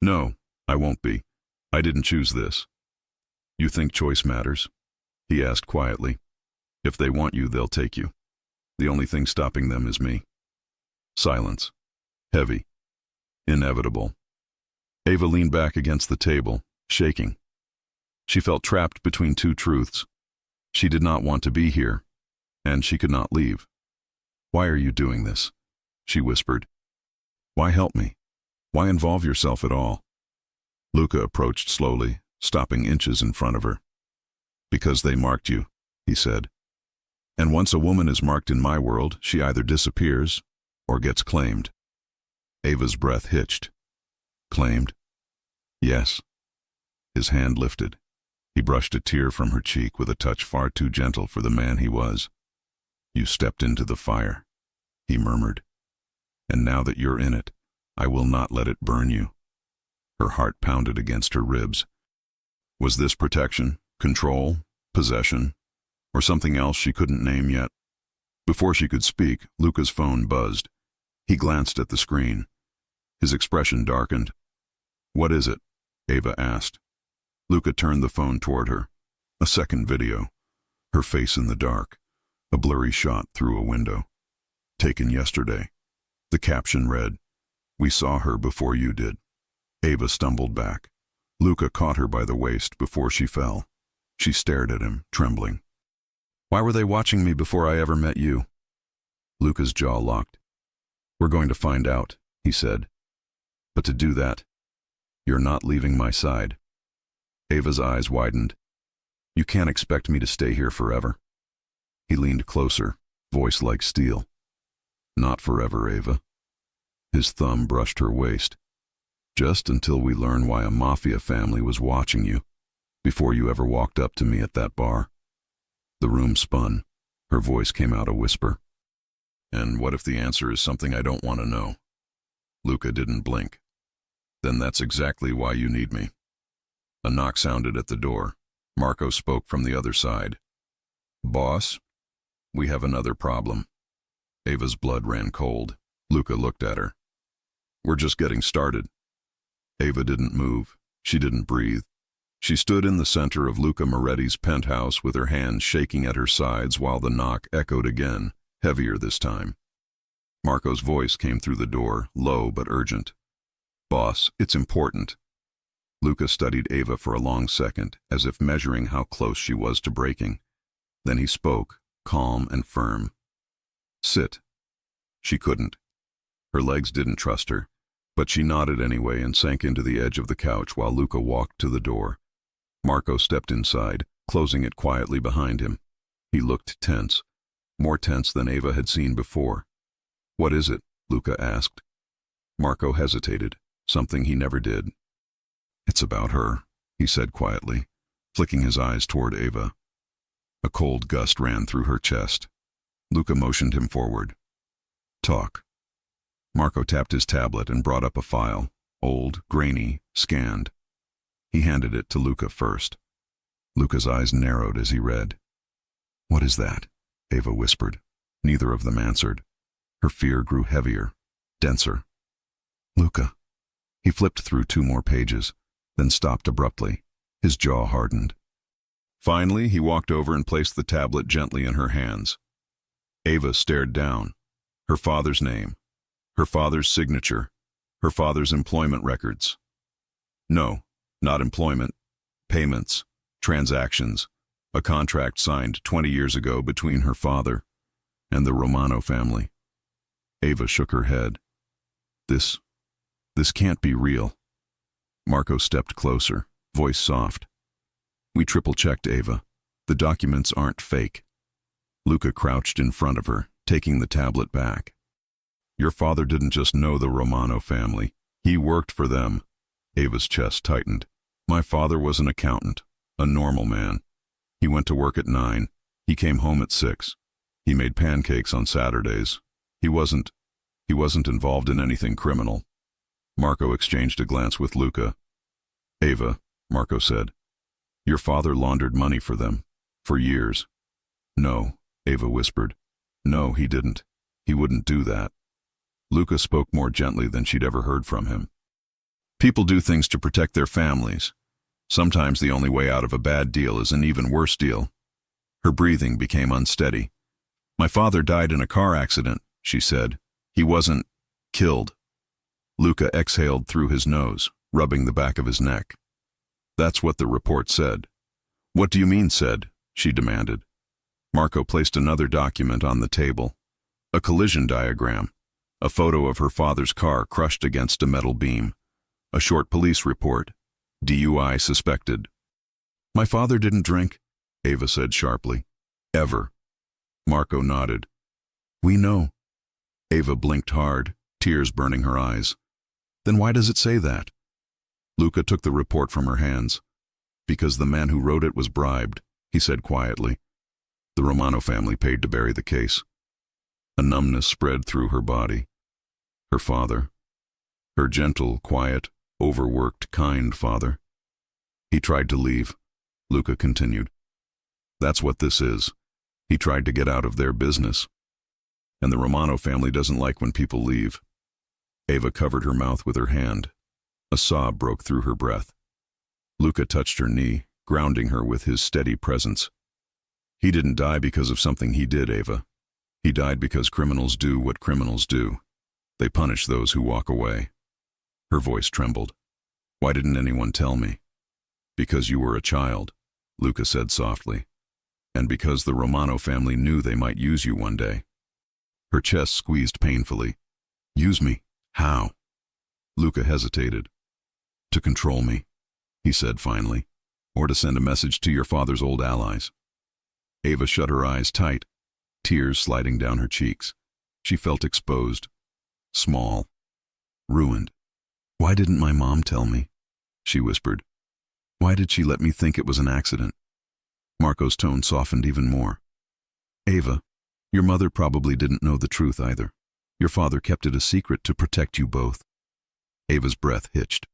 "No, I won't be. I didn't choose this." "You think choice matters?" he asked quietly. "If they want you, they'll take you. The only thing stopping them is me." Silence. Heavy. Inevitable. Ava leaned back against the table, shaking. She felt trapped between two truths. She did not want to be here, and she could not leave. "Why are you doing this?" she whispered. "Why help me? Why involve yourself at all?" Luca approached slowly, stopping inches in front of her. "Because they marked you," he said. "And once a woman is marked in my world, she either disappears or gets claimed." Ava's breath hitched. "Claimed?" "Yes." His hand lifted. He brushed a tear from her cheek with a touch far too gentle for the man he was. "You stepped into the fire," he murmured. "And now that you're in it, I will not let it burn you." Her heart pounded against her ribs. Was this protection, control, possession, or something else she couldn't name yet? Before she could speak, Luca's phone buzzed. He glanced at the screen. His expression darkened. "What is it?" Ava asked. Luca turned the phone toward her. A second video. Her face in the dark. A blurry shot through a window. Taken yesterday. The caption read, "We saw her before you did." Ava stumbled back. Luca caught her by the waist before she fell. She stared at him, trembling. "Why were they watching me before I ever met you?" Luca's jaw locked. "We're going to find out," he said. "But to do that, you're not leaving my side." Ava's eyes widened. "You can't expect me to stay here forever." He leaned closer, voice like steel. "Not forever, Ava." His thumb brushed her waist. "Just until we learn why a Mafia family was watching you, before you ever walked up to me at that bar." The room spun. Her voice came out a whisper. "And what if the answer is something I don't want to know?" Luca didn't blink. "Then that's exactly why you need me." A knock sounded at the door. Marco spoke from the other side. "Boss, we have another problem." Ava's blood ran cold. Luca looked at her. "We're just getting started." Ava didn't move. She didn't breathe. She stood in the center of Luca Moretti's penthouse with her hands shaking at her sides while the knock echoed again, heavier this time. Marco's voice came through the door, low but urgent. "Boss, it's important." Luca studied Ava for a long second, as if measuring how close she was to breaking. Then he spoke, calm and firm. "Sit." She couldn't. Her legs didn't trust her, but she nodded anyway and sank into the edge of the couch while Luca walked to the door. Marco stepped inside, closing it quietly behind him. He looked tense, more tense than Ava had seen before. "What is it?" Luca asked. Marco hesitated, something he never did. "It's about her," he said quietly, flicking his eyes toward Ava. A cold gust ran through her chest. Luca motioned him forward. "Talk." Marco tapped his tablet and brought up a file, old, grainy, scanned. He handed it to Luca first. Luca's eyes narrowed as he read. "What is that?" Ava whispered. Neither of them answered. Her fear grew heavier, denser. "Luca." He flipped through 2 more pages, then stopped abruptly. His jaw hardened. Finally, he walked over and placed the tablet gently in her hands. Ava stared down. Her father's name, her father's signature, Her father's employment records. No, not employment. Payments. Transactions. A contract signed 20 years ago between her father and the Romano family. Ava shook her head. This can't be real. Marco stepped closer, voice soft. We triple-checked, Ava. The documents aren't fake. Luca crouched in front of her, taking the tablet back. Your father didn't just know the Romano family. He worked for them. Ava's chest tightened. My father was an accountant, a normal man. He went to work at 9. He came home at 6. He made pancakes on Saturdays. He wasn't involved in anything criminal. Marco exchanged a glance with Luca. Ava, Marco said, your father laundered money for them, for years. No, Ava whispered. No, he didn't. He wouldn't do that. Luca spoke more gently than she'd ever heard from him. People do things to protect their families. Sometimes the only way out of a bad deal is an even worse deal. Her breathing became unsteady. My father died in a car accident, she said. He wasn't killed. Luca exhaled through his nose, rubbing the back of his neck. That's what the report said. What do you mean said? She demanded. Marco placed another document on the table. A collision diagram. A photo of her father's car crushed against a metal beam. A short police report. DUI suspected. My father didn't drink, Ava said sharply. Ever. Marco nodded. We know. Ava blinked hard, tears burning her eyes. Then why does it say that? Luca took the report from her hands. Because the man who wrote it was bribed, he said quietly. The Romano family paid to bury the case. A numbness spread through her body. Her father. Her gentle, quiet, overworked, kind father. He tried to leave, Luca continued. That's what this is. He tried to get out of their business. And the Romano family doesn't like when people leave. Ava covered her mouth with her hand. A sob broke through her breath. Luca touched her knee, grounding her with his steady presence. He didn't die because of something he did, Ava. He died because criminals do what criminals do. They punish those who walk away. Her voice trembled. Why didn't anyone tell me? Because you were a child, Luca said softly. And because the Romano family knew they might use you one day. Her chest squeezed painfully. Use me? How? Luca hesitated. To control me, he said finally, or to send a message to your father's old allies. Ava shut her eyes tight, tears sliding down her cheeks. She felt exposed, small, ruined. Why didn't my mom tell me? She whispered. Why did she let me think it was an accident? Marco's tone softened even more. Ava, your mother probably didn't know the truth either. Your father kept it a secret to protect you both. Ava's breath hitched.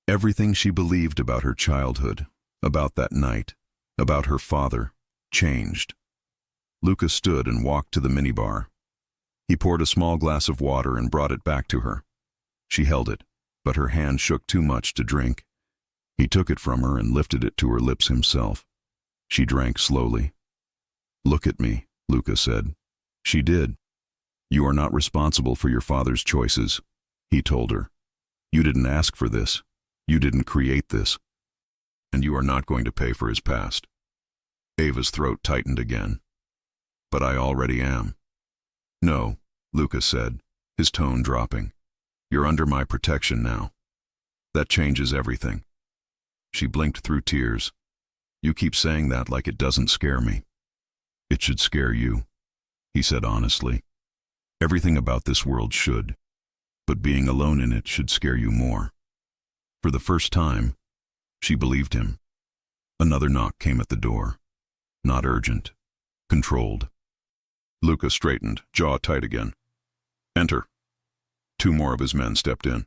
Everything she believed about her childhood, about that night, about her father, changed. Luca stood and walked to the minibar. He poured a small glass of water and brought it back to her. She held it, but her hand shook too much to drink. He took it from her and lifted it to her lips himself. She drank slowly. Look at me, Luca said. She did. You are not responsible for your father's choices, he told her. You didn't ask for this. You didn't create this. And you are not going to pay for his past. Ava's throat tightened again. But I already am. No, Luca said, his tone dropping. You're under my protection now. That changes everything. She blinked through tears. You keep saying that like it doesn't scare me. It should scare you, he said honestly. Everything about this world should, but being alone in it should scare you more. For the first time, she believed him. Another knock came at the door. Not urgent, controlled. Luca straightened, jaw tight again. Enter. 2 more of his men stepped in.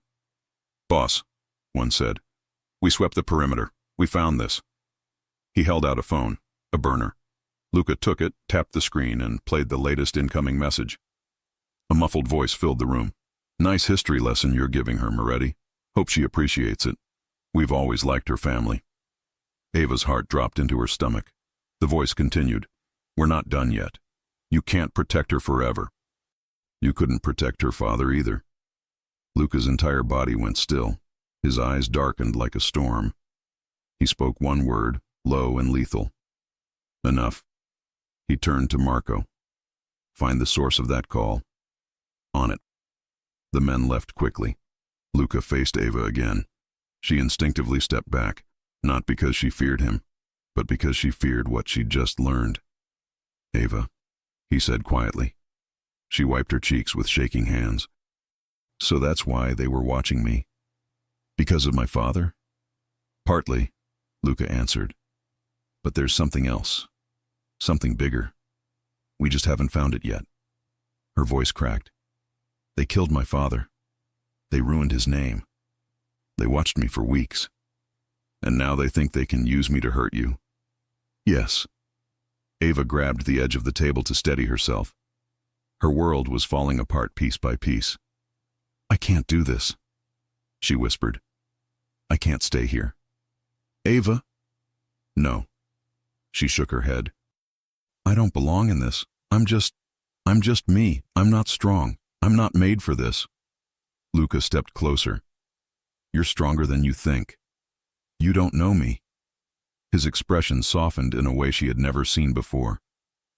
Boss, one said. We swept the perimeter. We found this. He held out a phone, a burner. Luca took it, tapped the screen, and played the latest incoming message. A muffled voice filled the room. Nice history lesson you're giving her, Moretti. Hope she appreciates it. We've always liked her family. Ava's heart dropped into her stomach. The voice continued. We're not done yet. You can't protect her forever. You couldn't protect her father either. Luca's entire body went still. His eyes darkened like a storm. He spoke one word, low and lethal. Enough. He turned to Marco. Find the source of that call. On it. The men left quickly. Luca faced Ava again. She instinctively stepped back, not because she feared him, but because she feared what she'd just learned. Ava, he said quietly. She wiped her cheeks with shaking hands. So that's why they were watching me? Because of my father? Partly, Luca answered. But there's something else. Something bigger. We just haven't found it yet. Her voice cracked. They killed my father. They ruined his name. They watched me for weeks. And now they think they can use me to hurt you. Yes. Ava grabbed the edge of the table to steady herself. Her world was falling apart piece by piece. I can't do this, she whispered. I can't stay here. Ava? No. She shook her head. I don't belong in this. I'm just me. I'm not strong. I'm not made for this. Luca stepped closer. You're stronger than you think. You don't know me. His expression softened in a way she had never seen before.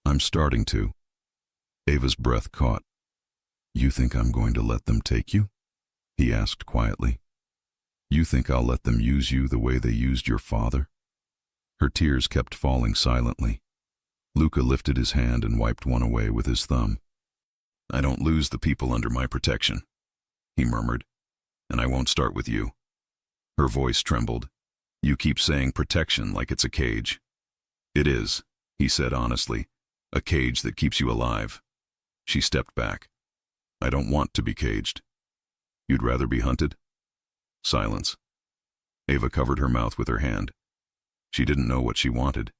I'm starting to. Ava's breath caught. You think I'm going to let them take you? He asked quietly. You think I'll let them use you the way they used your father? Her tears kept falling silently. Luca lifted his hand and wiped one away with his thumb. I don't lose the people under my protection, he murmured, and I won't start with you. Her voice trembled. You keep saying protection like it's a cage. It is, he said honestly, a cage that keeps you alive. She stepped back. I don't want to be caged. You'd rather be hunted? Silence. Ava covered her mouth with her hand. She didn't know what she wanted.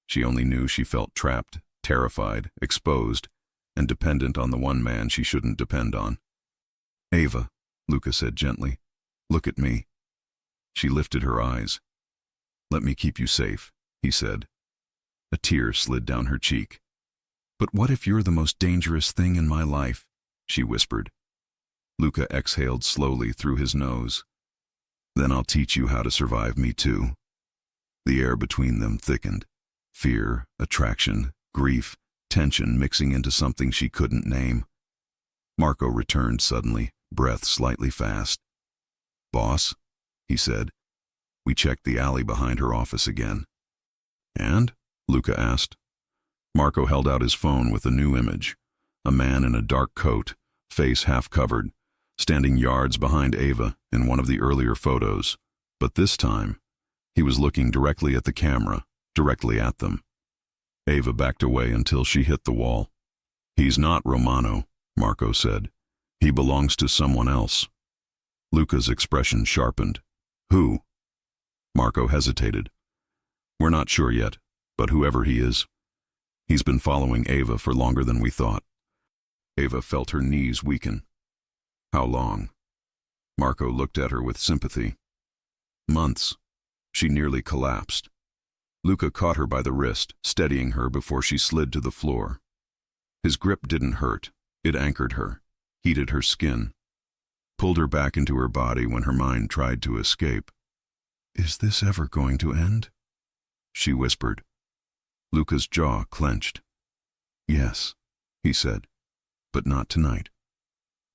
She only knew she felt trapped, terrified, exposed, and dependent on the one man she shouldn't depend on. Ava, Luca said gently, look at me. She lifted her eyes. Let me keep you safe, he said. A tear slid down her cheek. But what if you're the most dangerous thing in my life? She whispered. Luca exhaled slowly through his nose. Then I'll teach you how to survive me too. The air between them thickened. Fear, attraction, grief, tension mixing into something she couldn't name. Marco returned suddenly, breath slightly fast. Boss, he said. We checked the alley behind her office again. And? Luca asked. Marco held out his phone with a new image. A man in a dark coat, face half covered, standing yards behind Ava in one of the earlier photos. But this time, he was looking directly at the camera, directly at them. Ava backed away until she hit the wall. He's not Romano, Marco said. He belongs to someone else. Luca's expression sharpened. Who? Marco hesitated. We're not sure yet, but whoever he is, he's been following Ava for longer than we thought. Ava felt her knees weaken. How long? Marco looked at her with sympathy. Months. She nearly collapsed. Luca caught her by the wrist, steadying her before she slid to the floor. His grip didn't hurt. It anchored her, heated her skin, pulled her back into her body when her mind tried to escape. Is this ever going to end? She whispered. Luca's jaw clenched. Yes, he said, but not tonight.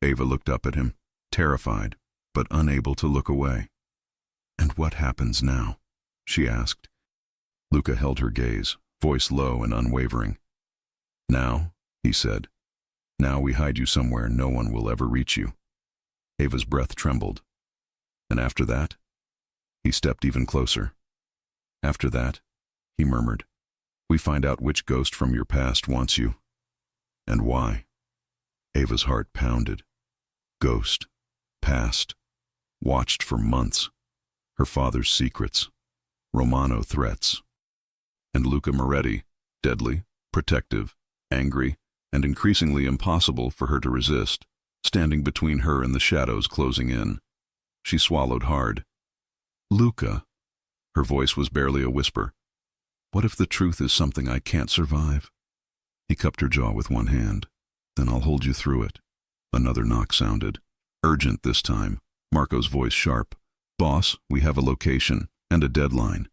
Ava looked up at him, terrified, but unable to look away. And what happens now? She asked. Luca held her gaze, voice low and unwavering. Now, he said, now we hide you somewhere no one will ever reach you. Ava's breath trembled. And after that? He stepped even closer. After that, he murmured, we find out which ghost from your past wants you. And why? Ava's heart pounded. Ghost. Past. Watched for months. Her father's secrets. Romano threats. And Luca Moretti, deadly, protective, angry, and increasingly impossible for her to resist, standing between her and the shadows closing in. She swallowed hard. Luca. Her voice was barely a whisper. What if the truth is something I can't survive? He cupped her jaw with one hand. Then I'll hold you through it. Another knock sounded. Urgent this time, Marco's voice sharp. Boss, we have a location and a deadline.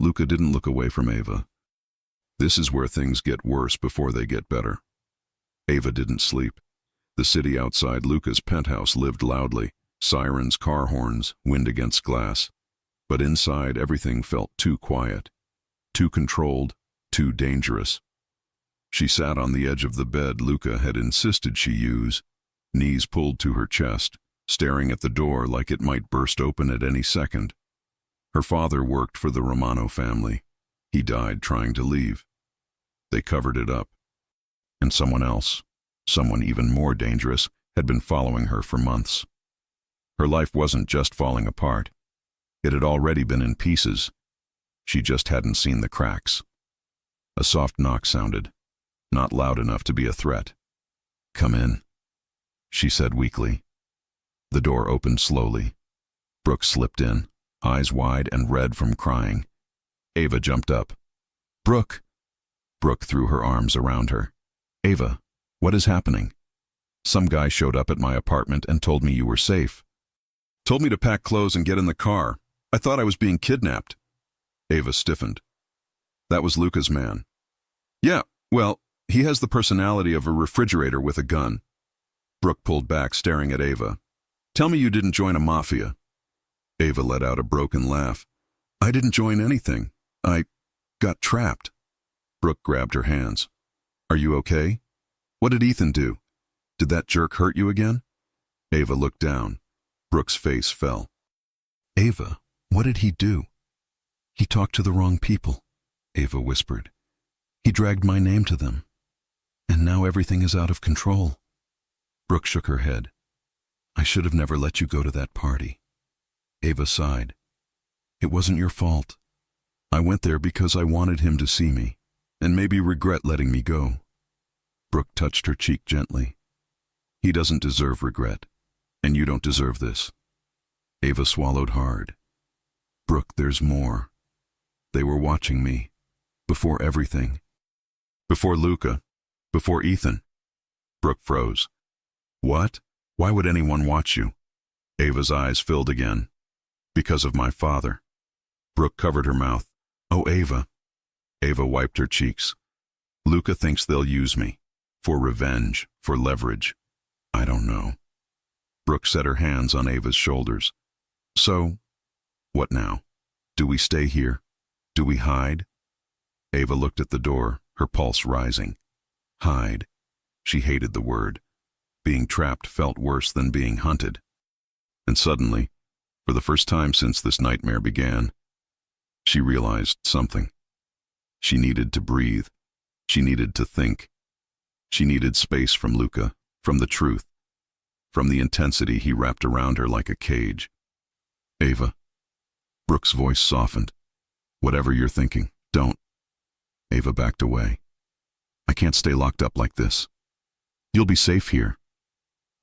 Luca didn't look away from Ava. This is where things get worse before they get better. Ava didn't sleep. The city outside Luca's penthouse lived loudly. Sirens, car horns, wind against glass. But inside, everything felt too quiet, too controlled, too dangerous. She sat on the edge of the bed Luca had insisted she use, knees pulled to her chest, staring at the door like it might burst open at any second. Her father worked for the Romano family. He died trying to leave. They covered it up. And someone else, someone even more dangerous, had been following her for months. Her life wasn't just falling apart. It had already been in pieces. She just hadn't seen the cracks. A soft knock sounded, not loud enough to be a threat. "Come in," she said weakly. The door opened slowly. Brooke slipped in, eyes wide and red from crying. Ava jumped up. "Brooke!" Brooke threw her arms around her. "Ava, what is happening? Some guy showed up at my apartment and told me you were safe. Told me to pack clothes and get in the car. I thought I was being kidnapped." Ava stiffened. "That was Luca's man." "Yeah, well, he has the personality of a refrigerator with a gun." Brooke pulled back, staring at Ava. "Tell me you didn't join a mafia." Ava let out a broken laugh. "I didn't join anything. I got trapped." Brooke grabbed her hands. "Are you okay? What did Ethan do? Did that jerk hurt you again?" Ava looked down. Brooke's face fell. "Ava, what did he do?" "He talked to the wrong people," Ava whispered. "He dragged my name to them. And now everything is out of control." Brooke shook her head. "I should have never let you go to that party." Ava sighed. "It wasn't your fault. I went there because I wanted him to see me, and maybe regret letting me go." Brooke touched her cheek gently. "He doesn't deserve regret, and you don't deserve this." Ava swallowed hard. "Brooke, there's more. They were watching me. Before everything. Before Luca. Before Ethan." Brooke froze. "What? Why would anyone watch you?" Ava's eyes filled again. "Because of my father." Brooke covered her mouth. "Oh, Ava." Ava wiped her cheeks. "Luca thinks they'll use me. For revenge, for leverage. I don't know." Brooke set her hands on Ava's shoulders. "So, what now? Do we stay here? Do we hide?" Ava looked at the door, her pulse rising. Hide. She hated the word. Being trapped felt worse than being hunted. And suddenly, for the first time since this nightmare began, she realized something. She needed to breathe. She needed to think. She needed space from Luca, from the truth, from the intensity he wrapped around her like a cage. "Ava." Brooke's voice softened. "Whatever you're thinking, don't." Ava backed away. "I can't stay locked up like this. You'll be safe here."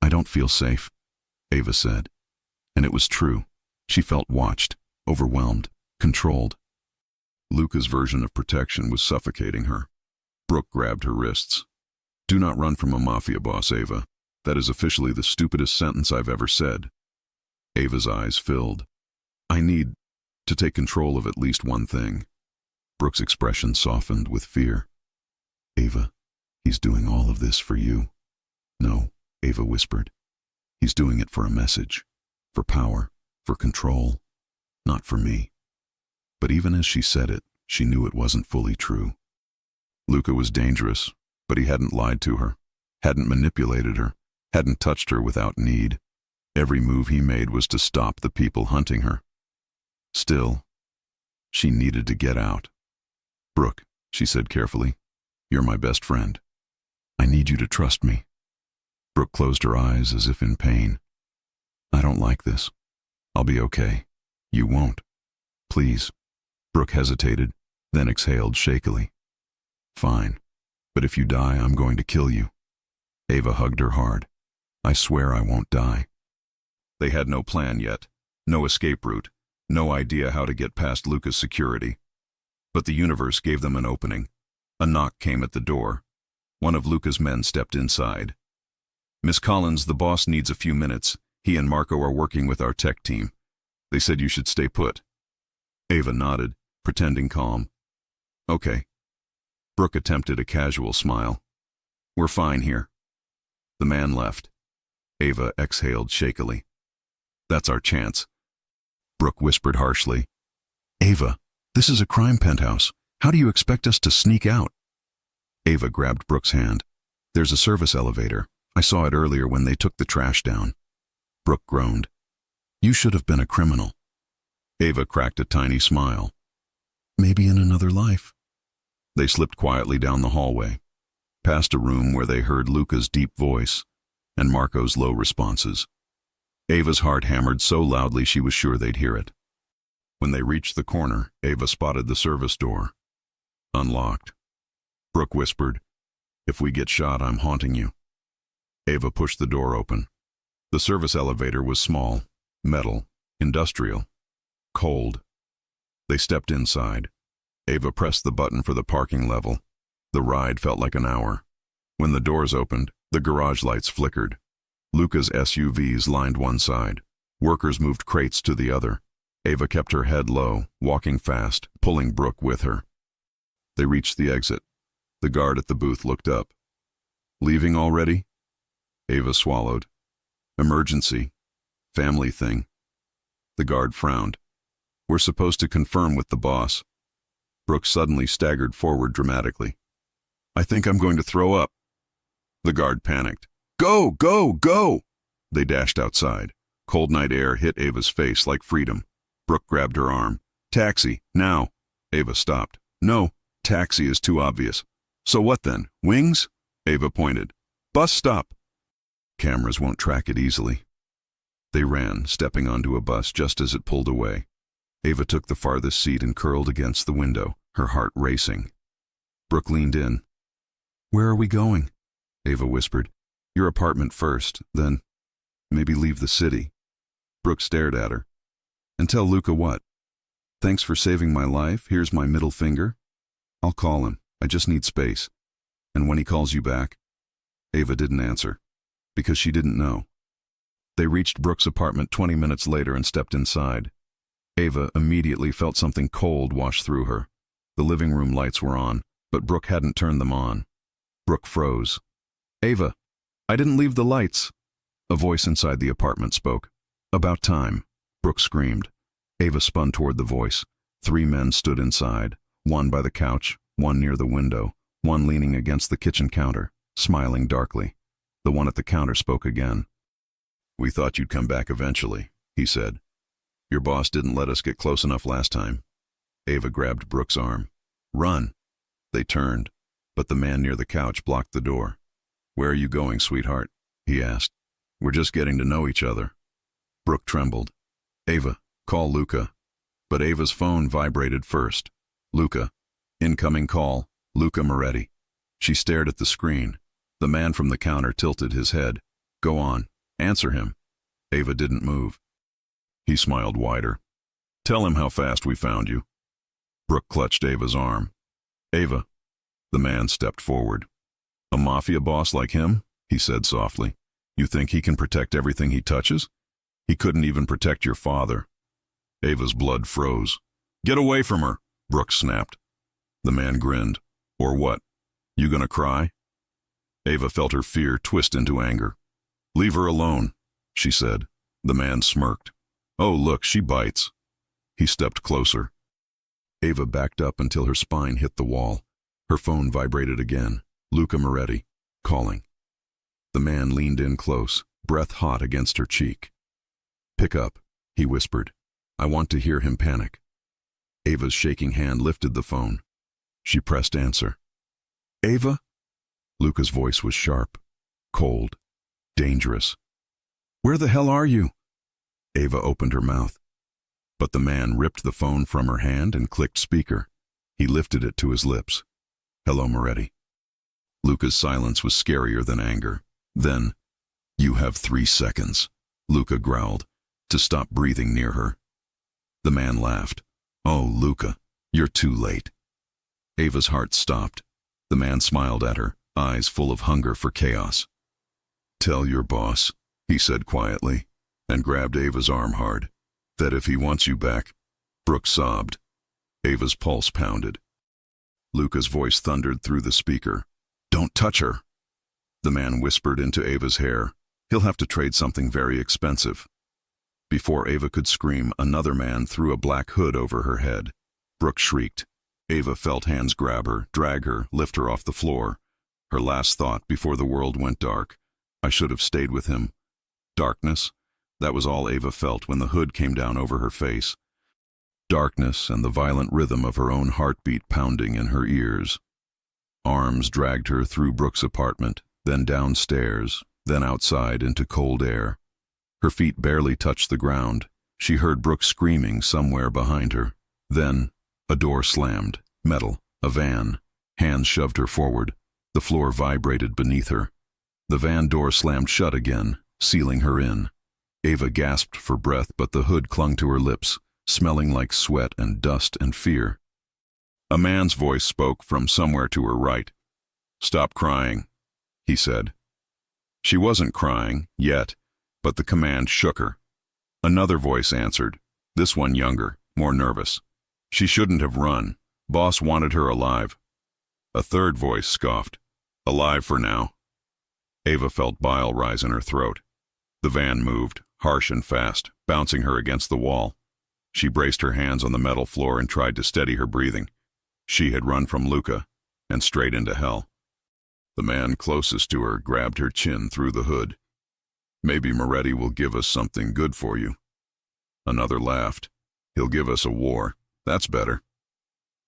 "I don't feel safe," Ava said. And it was true. She felt watched, overwhelmed, controlled. Luca's version of protection was suffocating her. Brooke grabbed her wrists. "Do not run from a mafia boss, Ava. That is officially the stupidest sentence I've ever said." Ava's eyes filled. "I need to take control of at least one thing." Brooke's expression softened with fear. "Ava, he's doing all of this for you." "No," Ava whispered. "He's doing it for a message, for power, for control, not for me." But even as she said it, she knew it wasn't fully true. Luca was dangerous, but he hadn't lied to her, hadn't manipulated her, hadn't touched her without need. Every move he made was to stop the people hunting her. Still, she needed to get out. "Brooke," she said carefully, "you're my best friend. I need you to trust me." Brooke closed her eyes as if in pain. "I don't like this. I'll be okay. You won't. Please." Brooke hesitated, then exhaled shakily. "Fine. But if you die, I'm going to kill you." Ava hugged her hard. "I swear I won't die." They had no plan yet, no escape route, no idea how to get past Luca's security. But the universe gave them an opening. A knock came at the door. One of Luca's men stepped inside. Miss Collins, the boss needs a few minutes. He and Marco are working with our tech team. They said you should stay put. Ava nodded, pretending calm. Okay. Brooke attempted a casual smile. We're fine here. The man left. Ava exhaled shakily. That's our chance. Brooke whispered harshly. Ava, this is a crime penthouse. How do you expect us to sneak out? Ava grabbed Brooke's hand. There's a service elevator. I saw it earlier when they took the trash down. Brooke groaned. You should have been a criminal. Ava cracked a tiny smile. Maybe in another life. They slipped quietly down the hallway, past a room where they heard Luca's deep voice and Marco's low responses. Ava's heart hammered so loudly she was sure they'd hear it. When they reached the corner, Ava spotted the service door. Unlocked. Brooke whispered, If we get shot, I'm haunting you. Ava pushed the door open. The service elevator was small, metal, industrial, cold. They stepped inside. Ava pressed the button for the parking level. The ride felt like an hour. When the doors opened, the garage lights flickered. Luca's SUVs lined one side. Workers moved crates to the other. Ava kept her head low, walking fast, pulling Brooke with her. They reached the exit. The guard at the booth looked up. Leaving already? Ava swallowed. Emergency. Family thing. The guard frowned. We're supposed to confirm with the boss. Brooke suddenly staggered forward dramatically. I think I'm going to throw up. The guard panicked. Go, go, go! They dashed outside. Cold night air hit Ava's face like freedom. Brooke grabbed her arm. Taxi, now. Ava stopped. No, taxi is too obvious. So what then? Wings? Ava pointed. Bus stop. Cameras won't track it easily. They ran, stepping onto a bus just as it pulled away. Ava took the farthest seat and curled against the window, her heart racing. Brooke leaned in. Where are we going? Ava whispered. Your apartment first, then maybe leave the city. Brooke stared at her. And tell Luca what? Thanks for saving my life, here's my middle finger. I'll call him, I just need space. And when he calls you back? Ava didn't answer, because she didn't know. They reached Brooke's apartment 20 minutes later and stepped inside. Ava immediately felt something cold wash through her. The living room lights were on, but Brooke hadn't turned them on. Brooke froze. Ava, I didn't leave the lights. A voice inside the apartment spoke. About time. Brooke screamed. Ava spun toward the voice. 3 men stood inside, one by the couch, one near the window, one leaning against the kitchen counter, smiling darkly. The one at the counter spoke again. We thought you'd come back eventually, he said. Your boss didn't let us get close enough last time. Ava grabbed Brooke's arm. Run. They turned, but the man near the couch blocked the door. Where are you going, sweetheart? He asked. We're just getting to know each other. Brooke trembled. Ava, call Luca. But Ava's phone vibrated first. Luca. Incoming call. Luca Moretti. She stared at the screen. The man from the counter tilted his head. Go on. Answer him. Ava didn't move. He smiled wider. Tell him how fast we found you. Brooke clutched Ava's arm. Ava. The man stepped forward. A mafia boss like him? He said softly. You think he can protect everything he touches? He couldn't even protect your father. Ava's blood froze. Get away from her, Brooke snapped. The man grinned. Or what? You gonna cry? Ava felt her fear twist into anger. Leave her alone, she said. The man smirked. Oh, look, she bites. He stepped closer. Ava backed up until her spine hit the wall. Her phone vibrated again. Luca Moretti, calling. The man leaned in close, breath hot against her cheek. Pick up, he whispered. I want to hear him panic. Ava's shaking hand lifted the phone. She pressed answer. Ava? Luca's voice was sharp, cold, dangerous. Where the hell are you? Ava opened her mouth. But the man ripped the phone from her hand and clicked speaker. He lifted it to his lips. Hello, Moretti. Luca's silence was scarier than anger. Then, you have 3 seconds, Luca growled, to stop breathing near her. The man laughed. Oh, Luca, you're too late. Ava's heart stopped. The man smiled at her, eyes full of hunger for chaos. Tell your boss, he said quietly, and grabbed Ava's arm hard, that if he wants you back. Brooke sobbed. Ava's pulse pounded. Luca's voice thundered through the speaker. Don't touch her. The man whispered into Ava's hair. He'll have to trade something very expensive. Before Ava could scream, another man threw a black hood over her head. Brooke shrieked. Ava felt hands grab her, drag her, lift her off the floor. Her last thought before the world went dark. I should have stayed with him. Darkness? That was all Ava felt when the hood came down over her face. Darkness and the violent rhythm of her own heartbeat pounding in her ears. Arms dragged her through Brooke's apartment, then downstairs, then outside into cold air. Her feet barely touched the ground. She heard Brooke screaming somewhere behind her. Then, a door slammed. Metal. A van. Hands shoved her forward. The floor vibrated beneath her. The van door slammed shut again, sealing her in. Ava gasped for breath, but the hood clung to her lips, smelling like sweat and dust and fear. A man's voice spoke from somewhere to her right. Stop crying, he said. She wasn't crying, yet, but the command shook her. Another voice answered, this one younger, more nervous. She shouldn't have run. Boss wanted her alive. A third voice scoffed, alive for now. Ava felt bile rise in her throat. The van moved, harsh and fast, bouncing her against the wall. She braced her hands on the metal floor and tried to steady her breathing. She had run from Luca, and straight into hell. The man closest to her grabbed her chin through the hood. Maybe Moretti will give us something good for you. Another laughed. He'll give us a war. That's better.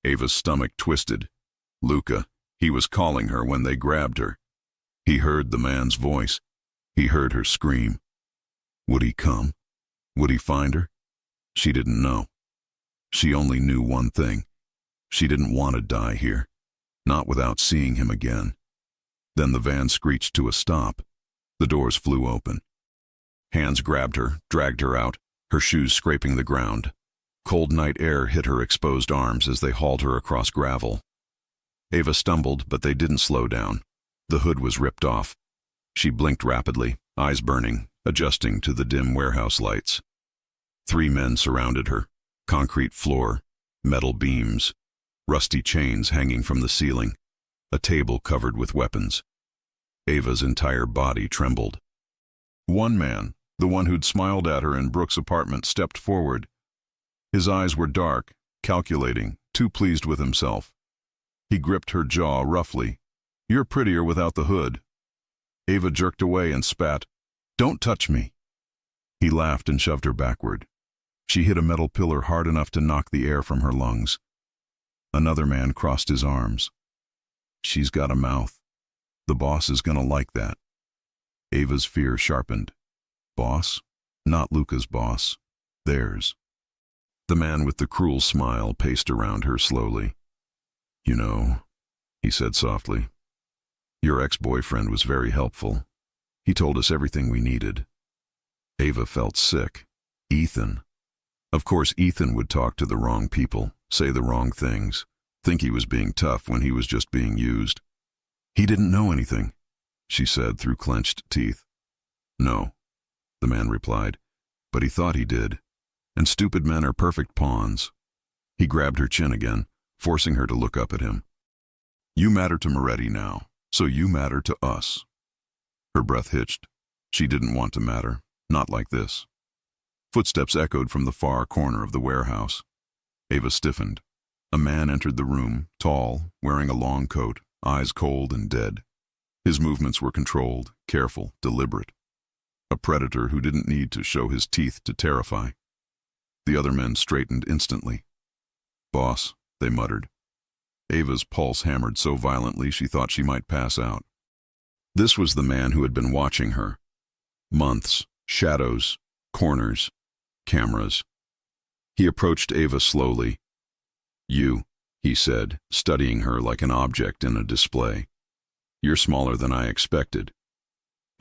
Ava's stomach twisted. Luca, he was calling her when they grabbed her. He heard the man's voice. He heard her scream. Would he come? Would he find her? She didn't know. She only knew one thing. She didn't want to die here. Not without seeing him again. Then the van screeched to a stop. The doors flew open. Hands grabbed her, dragged her out, her shoes scraping the ground. Cold night air hit her exposed arms as they hauled her across gravel. Ava stumbled, but they didn't slow down. The hood was ripped off. She blinked rapidly, eyes burning, adjusting to the dim warehouse lights. 3 men surrounded her. Concrete floor, metal beams, rusty chains hanging from the ceiling, a table covered with weapons. Ava's entire body trembled. One man, the one who'd smiled at her in Brooke's apartment, stepped forward. His eyes were dark, calculating, too pleased with himself. He gripped her jaw roughly. You're prettier without the hood. Ava jerked away and spat. Don't touch me. He laughed and shoved her backward. She hit a metal pillar hard enough to knock the air from her lungs. Another man crossed his arms. She's got a mouth. The boss is gonna like that. Ava's fear sharpened. Boss? Not Luca's boss. Theirs. The man with the cruel smile paced around her slowly. You know, he said softly, your ex-boyfriend was very helpful. He told us everything we needed. Ava felt sick. Ethan. Of course, Ethan would talk to the wrong people, say the wrong things, think he was being tough when he was just being used. He didn't know anything, she said through clenched teeth. No, the man replied, but he thought he did. And stupid men are perfect pawns. He grabbed her chin again, forcing her to look up at him. You matter to Moretti now, so you matter to us. Her breath hitched. She didn't want to matter, not like this. Footsteps echoed from the far corner of the warehouse. Ava stiffened. A man entered the room, tall, wearing a long coat, eyes cold and dead. His movements were controlled, careful, deliberate. A predator who didn't need to show his teeth to terrify. The other men straightened instantly. Boss, they muttered. Ava's pulse hammered so violently she thought she might pass out. This was the man who had been watching her. Months, shadows, corners, cameras. He approached Ava slowly. You, he said, studying her like an object in a display. You're smaller than I expected.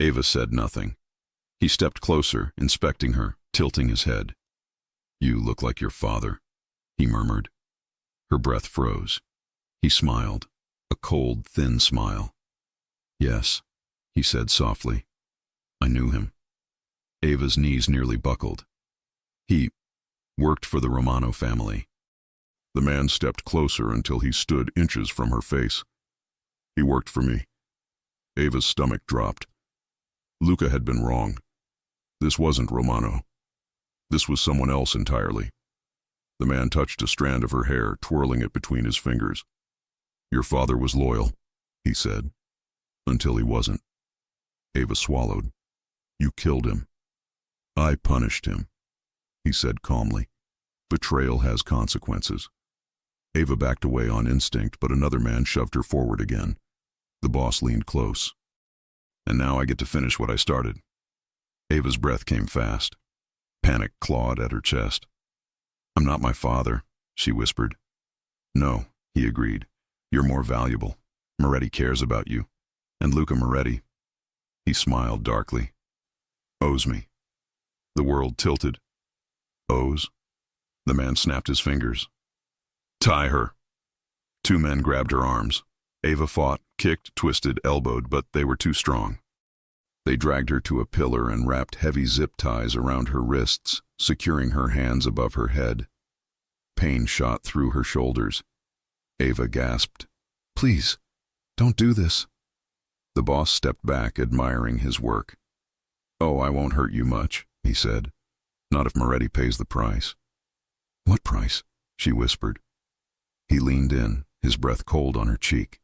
Ava said nothing. He stepped closer, inspecting her, tilting his head. You look like your father, he murmured. Her breath froze. He smiled, a cold, thin smile. Yes, he said softly. I knew him. Ava's knees nearly buckled. He worked for the Romano family. The man stepped closer until he stood inches from her face. He worked for me. Ava's stomach dropped. Luca had been wrong. This wasn't Romano. This was someone else entirely. The man touched a strand of her hair, twirling it between his fingers. Your father was loyal, he said, until he wasn't. Ava swallowed. You killed him. I punished him, he said calmly. Betrayal has consequences. Ava backed away on instinct, but another man shoved her forward again. The boss leaned close. And now I get to finish what I started. Ava's breath came fast. Panic clawed at her chest. I'm not my father, she whispered. No, he agreed. You're more valuable. Moretti cares about you. And Luca Moretti, he smiled darkly, owes me. The world tilted. Owes? The man snapped his fingers. Tie her. Two men grabbed her arms. Ava fought, kicked, twisted, elbowed, but they were too strong. They dragged her to a pillar and wrapped heavy zip ties around her wrists, securing her hands above her head. Pain shot through her shoulders. Ava gasped, Please, don't do this. The boss stepped back, admiring his work. Oh, I won't hurt you much, he said. Not if Moretti pays the price. What price? She whispered. He leaned in, his breath cold on her cheek.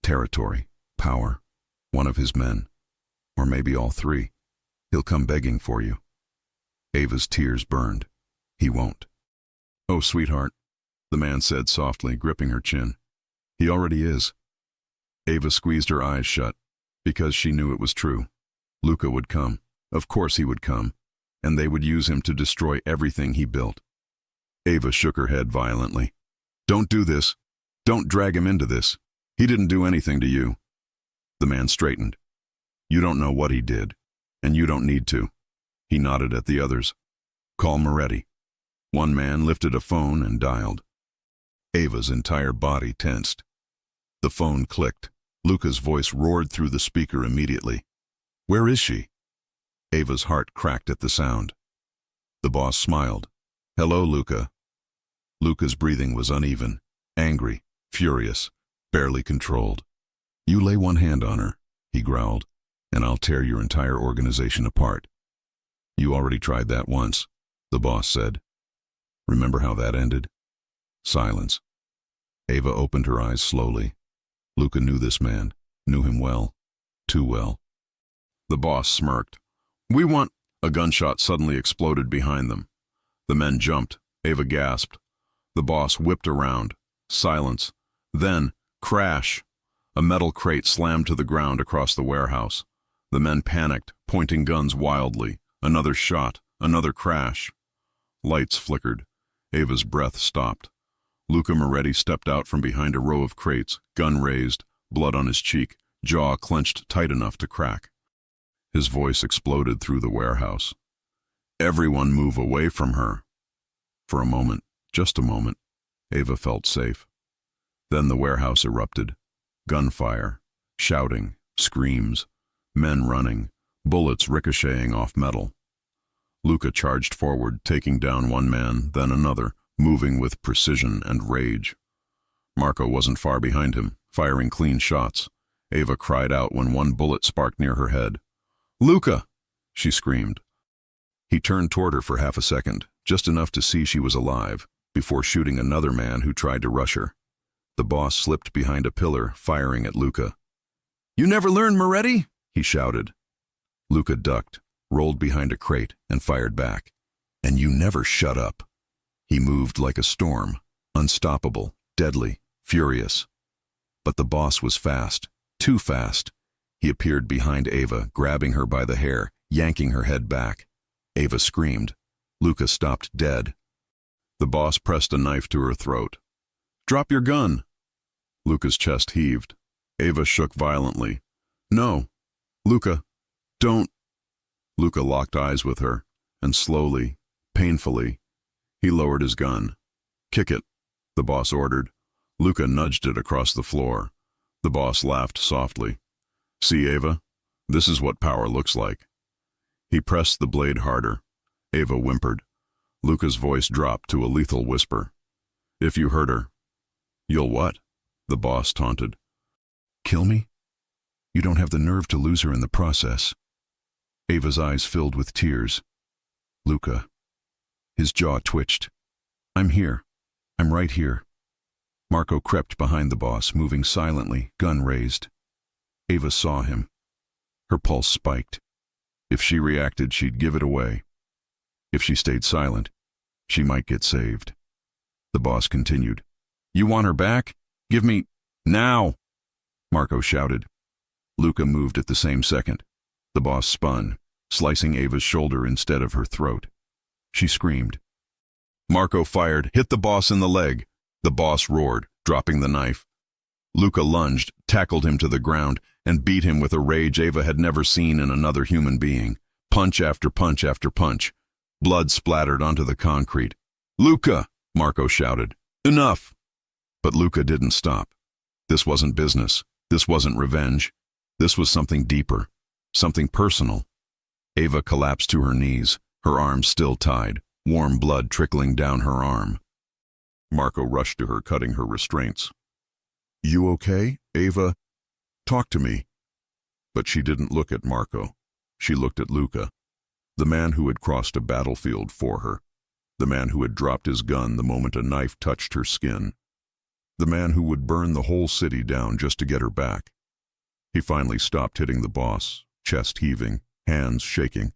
Territory, power, one of his men. Or maybe all three. He'll come begging for you. Ava's tears burned. He won't. Oh, sweetheart, the man said softly, gripping her chin. He already is. Ava squeezed her eyes shut, because she knew it was true. Luca would come. Of course he would come. And they would use him to destroy everything he built. Ava shook her head violently. Don't do this. Don't drag him into this. He didn't do anything to you. The man straightened. You don't know what he did, and you don't need to. He nodded at the others. Call Moretti. One man lifted a phone and dialed. Ava's entire body tensed. The phone clicked. Luca's voice roared through the speaker immediately. Where is she? Ava's heart cracked at the sound. The boss smiled. Hello, Luca. Luca's breathing was uneven, angry, furious, barely controlled. You lay one hand on her, he growled, and I'll tear your entire organization apart. You already tried that once, the boss said. Remember how that ended? Silence. Ava opened her eyes slowly. Luca knew this man, knew him well, too well. The boss smirked. We want... A gunshot suddenly exploded behind them. The men jumped. Ava gasped. The boss whipped around. Silence. Then, crash. A metal crate slammed to the ground across the warehouse. The men panicked, pointing guns wildly. Another shot. Another crash. Lights flickered. Ava's breath stopped. Luca Moretti stepped out from behind a row of crates, gun raised, blood on his cheek, jaw clenched tight enough to crack. His voice exploded through the warehouse. Everyone move away from her. For a moment, just a moment, Ava felt safe. Then the warehouse erupted. Gunfire, shouting, screams, men running, bullets ricocheting off metal. Luca charged forward, taking down one man, then another, moving with precision and rage. Marco wasn't far behind him, firing clean shots. Ava cried out when one bullet sparked near her head. Luca! She screamed. He turned toward her for half a second, just enough to see she was alive, before shooting another man who tried to rush her. The boss slipped behind a pillar, firing at Luca. You never learn, Moretti? He shouted. Luca ducked, rolled behind a crate, and fired back. And you never shut up. He moved like a storm, unstoppable, deadly, furious. But the boss was fast, too fast. He appeared behind Ava, grabbing her by the hair, yanking her head back. Ava screamed. Luca stopped dead. The boss pressed a knife to her throat. Drop your gun! Luca's chest heaved. Ava shook violently. No, Luca, don't. Luca locked eyes with her, and slowly, painfully, he lowered his gun. Kick it, the boss ordered. Luca nudged it across the floor. The boss laughed softly. See, Ava, this is what power looks like. He pressed the blade harder. Ava whimpered. Luca's voice dropped to a lethal whisper. If you hurt her. You'll what? The boss taunted. Kill me? You don't have the nerve to lose her in the process. Ava's eyes filled with tears. Luca. His jaw twitched. I'm here. I'm right here. Marco crept behind the boss, moving silently, gun raised. Ava saw him. Her pulse spiked. If she reacted, she'd give it away. If she stayed silent, she might get saved. The boss continued. You want her back? Give me... now! Marco shouted. Luca moved at the same second. The boss spun, slicing Ava's shoulder instead of her throat. She screamed. Marco fired, hit the boss in the leg. The boss roared, dropping the knife. Luca lunged, tackled him to the ground, and beat him with a rage Ava had never seen in another human being. Punch after punch after punch. Blood splattered onto the concrete. Luca! Marco shouted. Enough! But Luca didn't stop. This wasn't business. This wasn't revenge. This was something deeper. Something personal. Ava collapsed to her knees, her arms still tied, warm blood trickling down her arm. Marco rushed to her, cutting her restraints. You okay, Ava? Talk to me. But she didn't look at Marco. She looked at Luca, the man who had crossed a battlefield for her, the man who had dropped his gun the moment a knife touched her skin, the man who would burn the whole city down just to get her back. He finally stopped hitting the boss, chest heaving, hands shaking.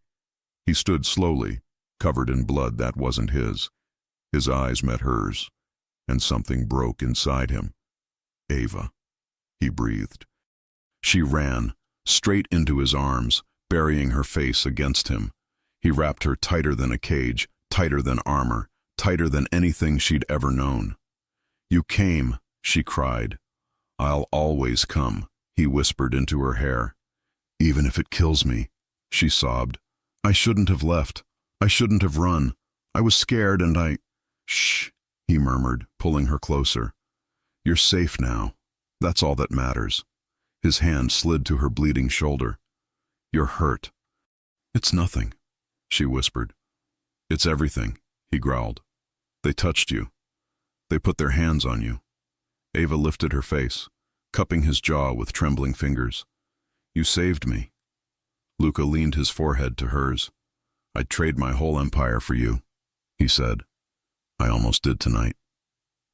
He stood slowly, covered in blood that wasn't his. His eyes met hers, and something broke inside him. Ava, he breathed. She ran, straight into his arms, burying her face against him. He wrapped her tighter than a cage, tighter than armor, tighter than anything she'd ever known. You came, she cried. I'll always come, he whispered into her hair. Even if it kills me, she sobbed. I shouldn't have left. I shouldn't have run. I was scared and I... Shh, he murmured, pulling her closer. You're safe now. That's all that matters. His hand slid to her bleeding shoulder. You're hurt. It's nothing, she whispered. It's everything, he growled. They touched you. They put their hands on you. Ava lifted her face, cupping his jaw with trembling fingers. You saved me. Luca leaned his forehead to hers. I'd trade my whole empire for you, he said. I almost did tonight.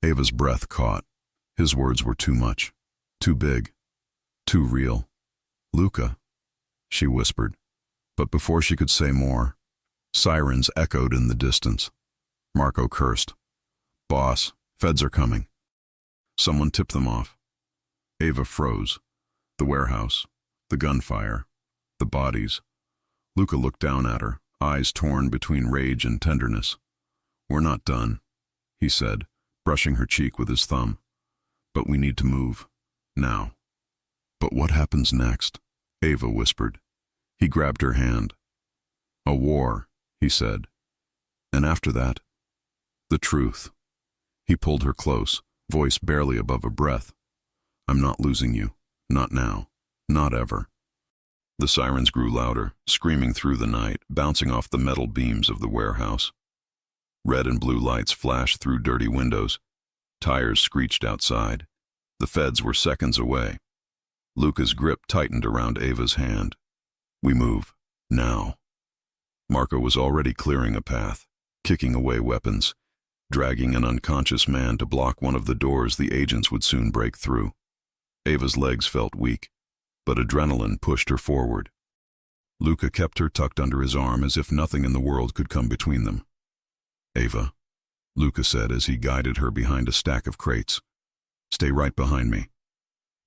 Ava's breath caught. His words were too much, too big, too real. Luca, she whispered. But before she could say more, sirens echoed in the distance. Marco cursed. Boss, feds are coming. Someone tipped them off. Ava froze. The warehouse, the gunfire, the bodies. Luca looked down at her, eyes torn between rage and tenderness. We're not done, he said, brushing her cheek with his thumb. But we need to move. Now. But what happens next? Ava whispered. He grabbed her hand. A war, he said. And after that, the truth. He pulled her close, voice barely above a breath. I'm not losing you. Not now. Not ever. The sirens grew louder, screaming through the night, bouncing off the metal beams of the warehouse. Red and blue lights flashed through dirty windows. Tires screeched outside. The feds were seconds away. Luca's grip tightened around Ava's hand. We move. Now. Marco was already clearing a path, kicking away weapons, dragging an unconscious man to block one of the doors the agents would soon break through. Ava's legs felt weak, but adrenaline pushed her forward. Luca kept her tucked under his arm as if nothing in the world could come between them. Ava, Luca said as he guided her behind a stack of crates. Stay right behind me.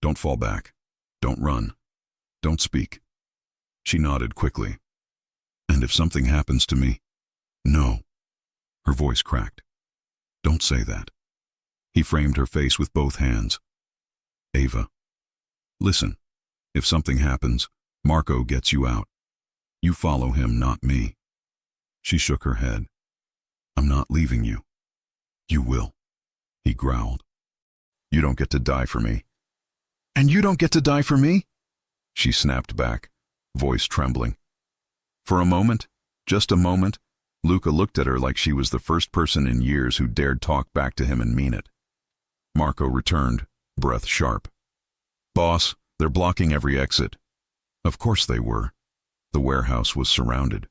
Don't fall back. Don't run. Don't speak. She nodded quickly. And if something happens to me? No. Her voice cracked. Don't say that. He framed her face with both hands. Ava, listen. If something happens, Marco gets you out. You follow him, not me. She shook her head. I'm not leaving you. You will, he growled. You don't get to die for me. And you don't get to die for me? She snapped back, voice trembling. For a moment, just a moment, Luca looked at her like she was the first person in years who dared talk back to him and mean it. Marco returned, breath sharp. "Boss, they're blocking every exit." Of course they were. The warehouse was surrounded.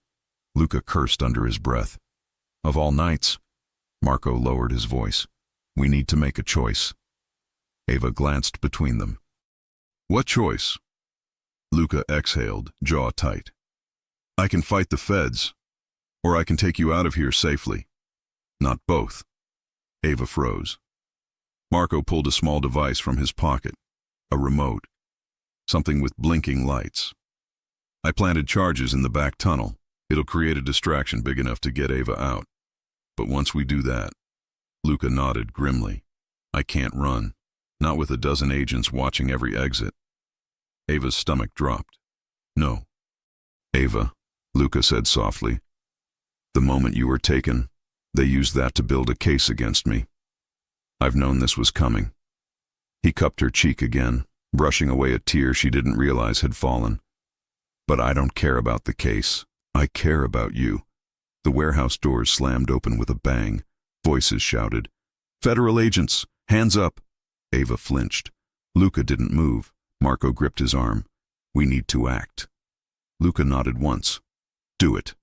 Luca cursed under his breath. "Of all nights," Marco lowered his voice, "we need to make a choice." Ava glanced between them. "What choice?" Luca exhaled, jaw tight. "I can fight the feds, or I can take you out of here safely." "Not both." Ava froze. Marco pulled a small device from his pocket, a remote, something with blinking lights. "I planted charges in the back tunnel. It'll create a distraction big enough to get Ava out. But once we do that," Luca nodded grimly, "I can't run, not with a dozen agents watching every exit." Ava's stomach dropped. "No." "Ava," Luca said softly, "the moment you were taken, they used that to build a case against me. I've known this was coming." He cupped her cheek again, brushing away a tear she didn't realize had fallen. "But I don't care about the case. I care about you." The warehouse doors slammed open with a bang. Voices shouted, "Federal agents! Hands up!" Ava flinched. Luca didn't move. Marco gripped his arm. "We need to act." Luca nodded once. "Do it."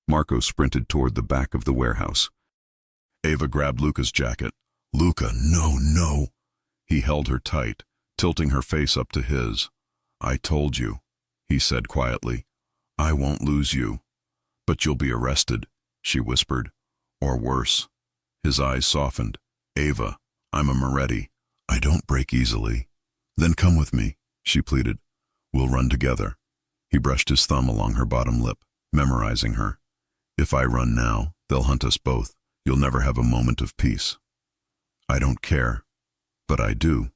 Marco sprinted toward the back of the warehouse. Ava grabbed Luca's jacket. "Luca, no, no." He held her tight, tilting her face up to his. "I told you," he said quietly. "I won't lose you." "But you'll be arrested," she whispered. "Or worse." His eyes softened. "Ava, I'm a Moretti. I don't break easily." "Then come with me," she pleaded. "We'll run together." He brushed his thumb along her bottom lip, memorizing her. "If I run now, they'll hunt us both. You'll never have a moment of peace." "I don't care." "But I do."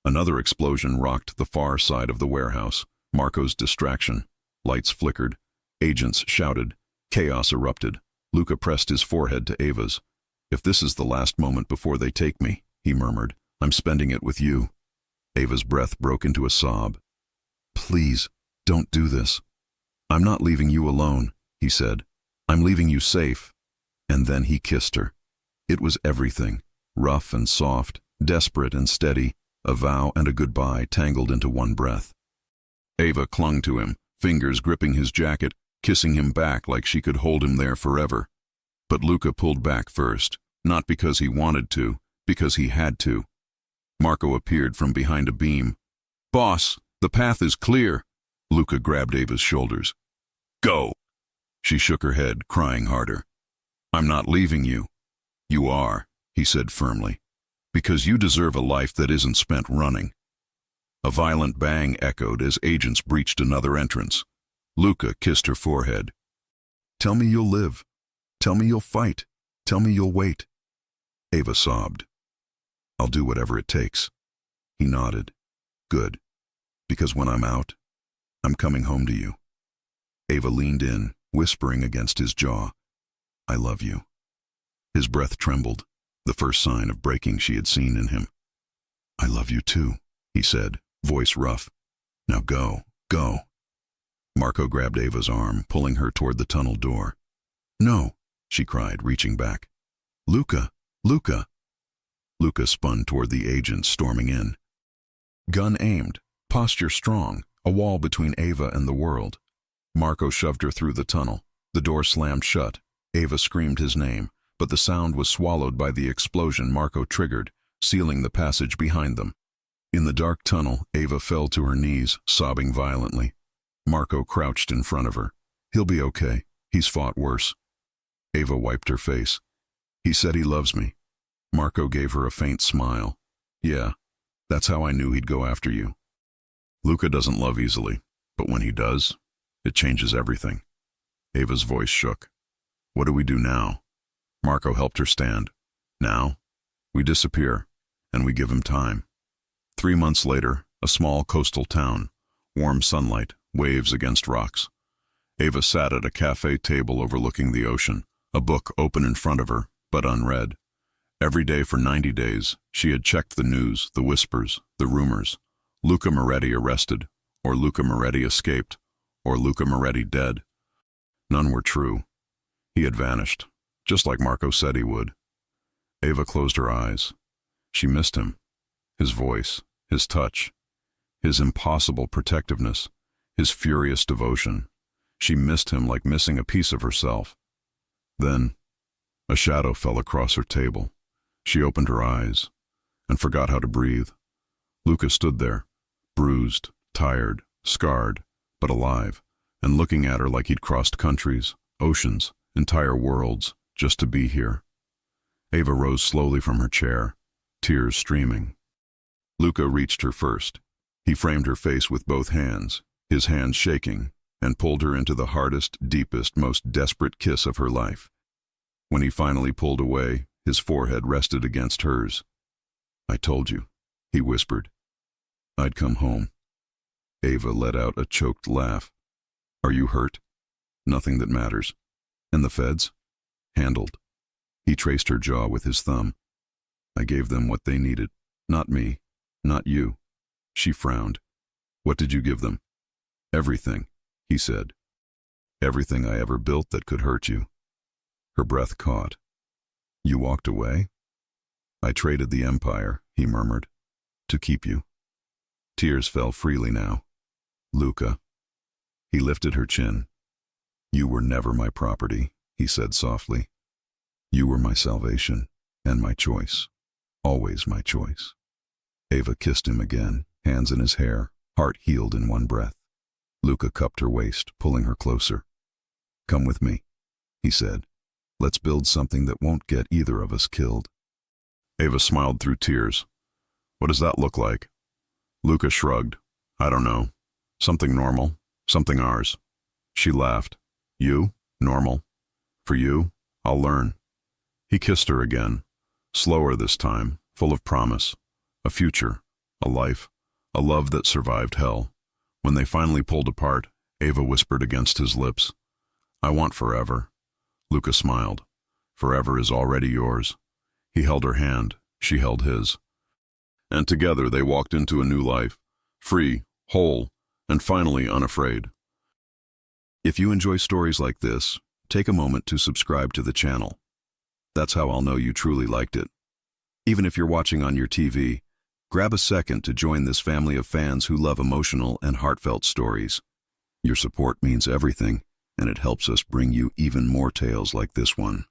Another explosion rocked the far side of the warehouse. Marco's distraction. Lights flickered. Agents shouted. Chaos erupted. Luca pressed his forehead to Ava's. "If this is the last moment before they take me," he murmured, "I'm spending it with you." Ava's breath broke into a sob. "Please, don't do this." "I'm not leaving you alone," he said. "I'm leaving you safe." And then he kissed her. It was everything. Rough and soft, desperate and steady, a vow and a goodbye tangled into one breath. Ava clung to him, fingers gripping his jacket, kissing him back like she could hold him there forever. But Luca pulled back first, not because he wanted to, because he had to. Marco appeared from behind a beam. "Boss, the path is clear." Luca grabbed Ava's shoulders. "Go." She shook her head, crying harder. "I'm not leaving you." "You are," he said firmly, "because you deserve a life that isn't spent running." A violent bang echoed as agents breached another entrance. Luca kissed her forehead. "Tell me you'll live. Tell me you'll fight. Tell me you'll wait." Ava sobbed. "I'll do whatever it takes." He nodded. "Good. Because when I'm out, I'm coming home to you." Ava leaned in, whispering against his jaw, "I love you." His breath trembled, the first sign of breaking she had seen in him. "I love you too," he said, voice rough. "Now go, go." Marco grabbed Ava's arm, pulling her toward the tunnel door. "No," she cried, reaching back. "Luca, Luca." Luca spun toward the agents storming in. Gun aimed, posture strong, a wall between Ava and the world. Marco shoved her through the tunnel. The door slammed shut. Ava screamed his name, but the sound was swallowed by the explosion Marco triggered, sealing the passage behind them. In the dark tunnel, Ava fell to her knees, sobbing violently. Marco crouched in front of her. "He'll be okay. He's fought worse." Ava wiped her face. "He said he loves me." Marco gave her a faint smile. "Yeah, that's how I knew he'd go after you." Luca doesn't love easily, but when he does, it changes everything. Ava's voice shook. "What do we do now?" Marco helped her stand. "Now, we disappear, and we give him time." 3 months later, a small coastal town. Warm sunlight, waves against rocks. Ava sat at a cafe table overlooking the ocean, a book open in front of her, but unread. Every day for 90 days, she had checked the news, the whispers, the rumors. Luca Moretti arrested, or Luca Moretti escaped, or Luca Moretti dead. None were true. He had vanished, just like Marco said he would. Ava closed her eyes. She missed him. His voice, his touch, his impossible protectiveness, his furious devotion. She missed him like missing a piece of herself. Then, a shadow fell across her table. She opened her eyes and forgot how to breathe. Luca stood there, bruised, tired, scarred, but alive, and looking at her like he'd crossed countries, oceans, entire worlds, just to be here. Ava rose slowly from her chair, tears streaming. Luca reached her first. He framed her face with both hands, his hands shaking, and pulled her into the hardest, deepest, most desperate kiss of her life. When he finally pulled away, his forehead rested against hers. "I told you," he whispered. "I'd come home." Ava let out a choked laugh. "Are you hurt?" "Nothing that matters." "And the feds?" "Handled." He traced her jaw with his thumb. "I gave them what they needed. Not me. Not you." She frowned. "What did you give them?" "Everything," he said. "Everything I ever built that could hurt you." Her breath caught. "You walked away?" "I traded the empire," he murmured, "to keep you." Tears fell freely now. "Luca." He lifted her chin. "You were never my property," he said softly. "You were my salvation and my choice. Always my choice." Ava kissed him again, hands in his hair, heart healed in one breath. Luca cupped her waist, pulling her closer. "Come with me," he said. "Let's build something that won't get either of us killed." Ava smiled through tears. "What does that look like?" Luca shrugged. "I don't know. Something normal. Something ours." She laughed. "You? Normal? For you? I'll learn." He kissed her again, slower this time, full of promise. A future, a life, a love that survived hell. When they finally pulled apart, Ava whispered against his lips, "I want forever." Luca smiled. "Forever is already yours." He held her hand, she held his. And together they walked into a new life, free, whole, and finally unafraid. If you enjoy stories like this, take a moment to subscribe to the channel. That's how I'll know you truly liked it. Even if you're watching on your TV, grab a second to join this family of fans who love emotional and heartfelt stories. Your support means everything, and it helps us bring you even more tales like this one.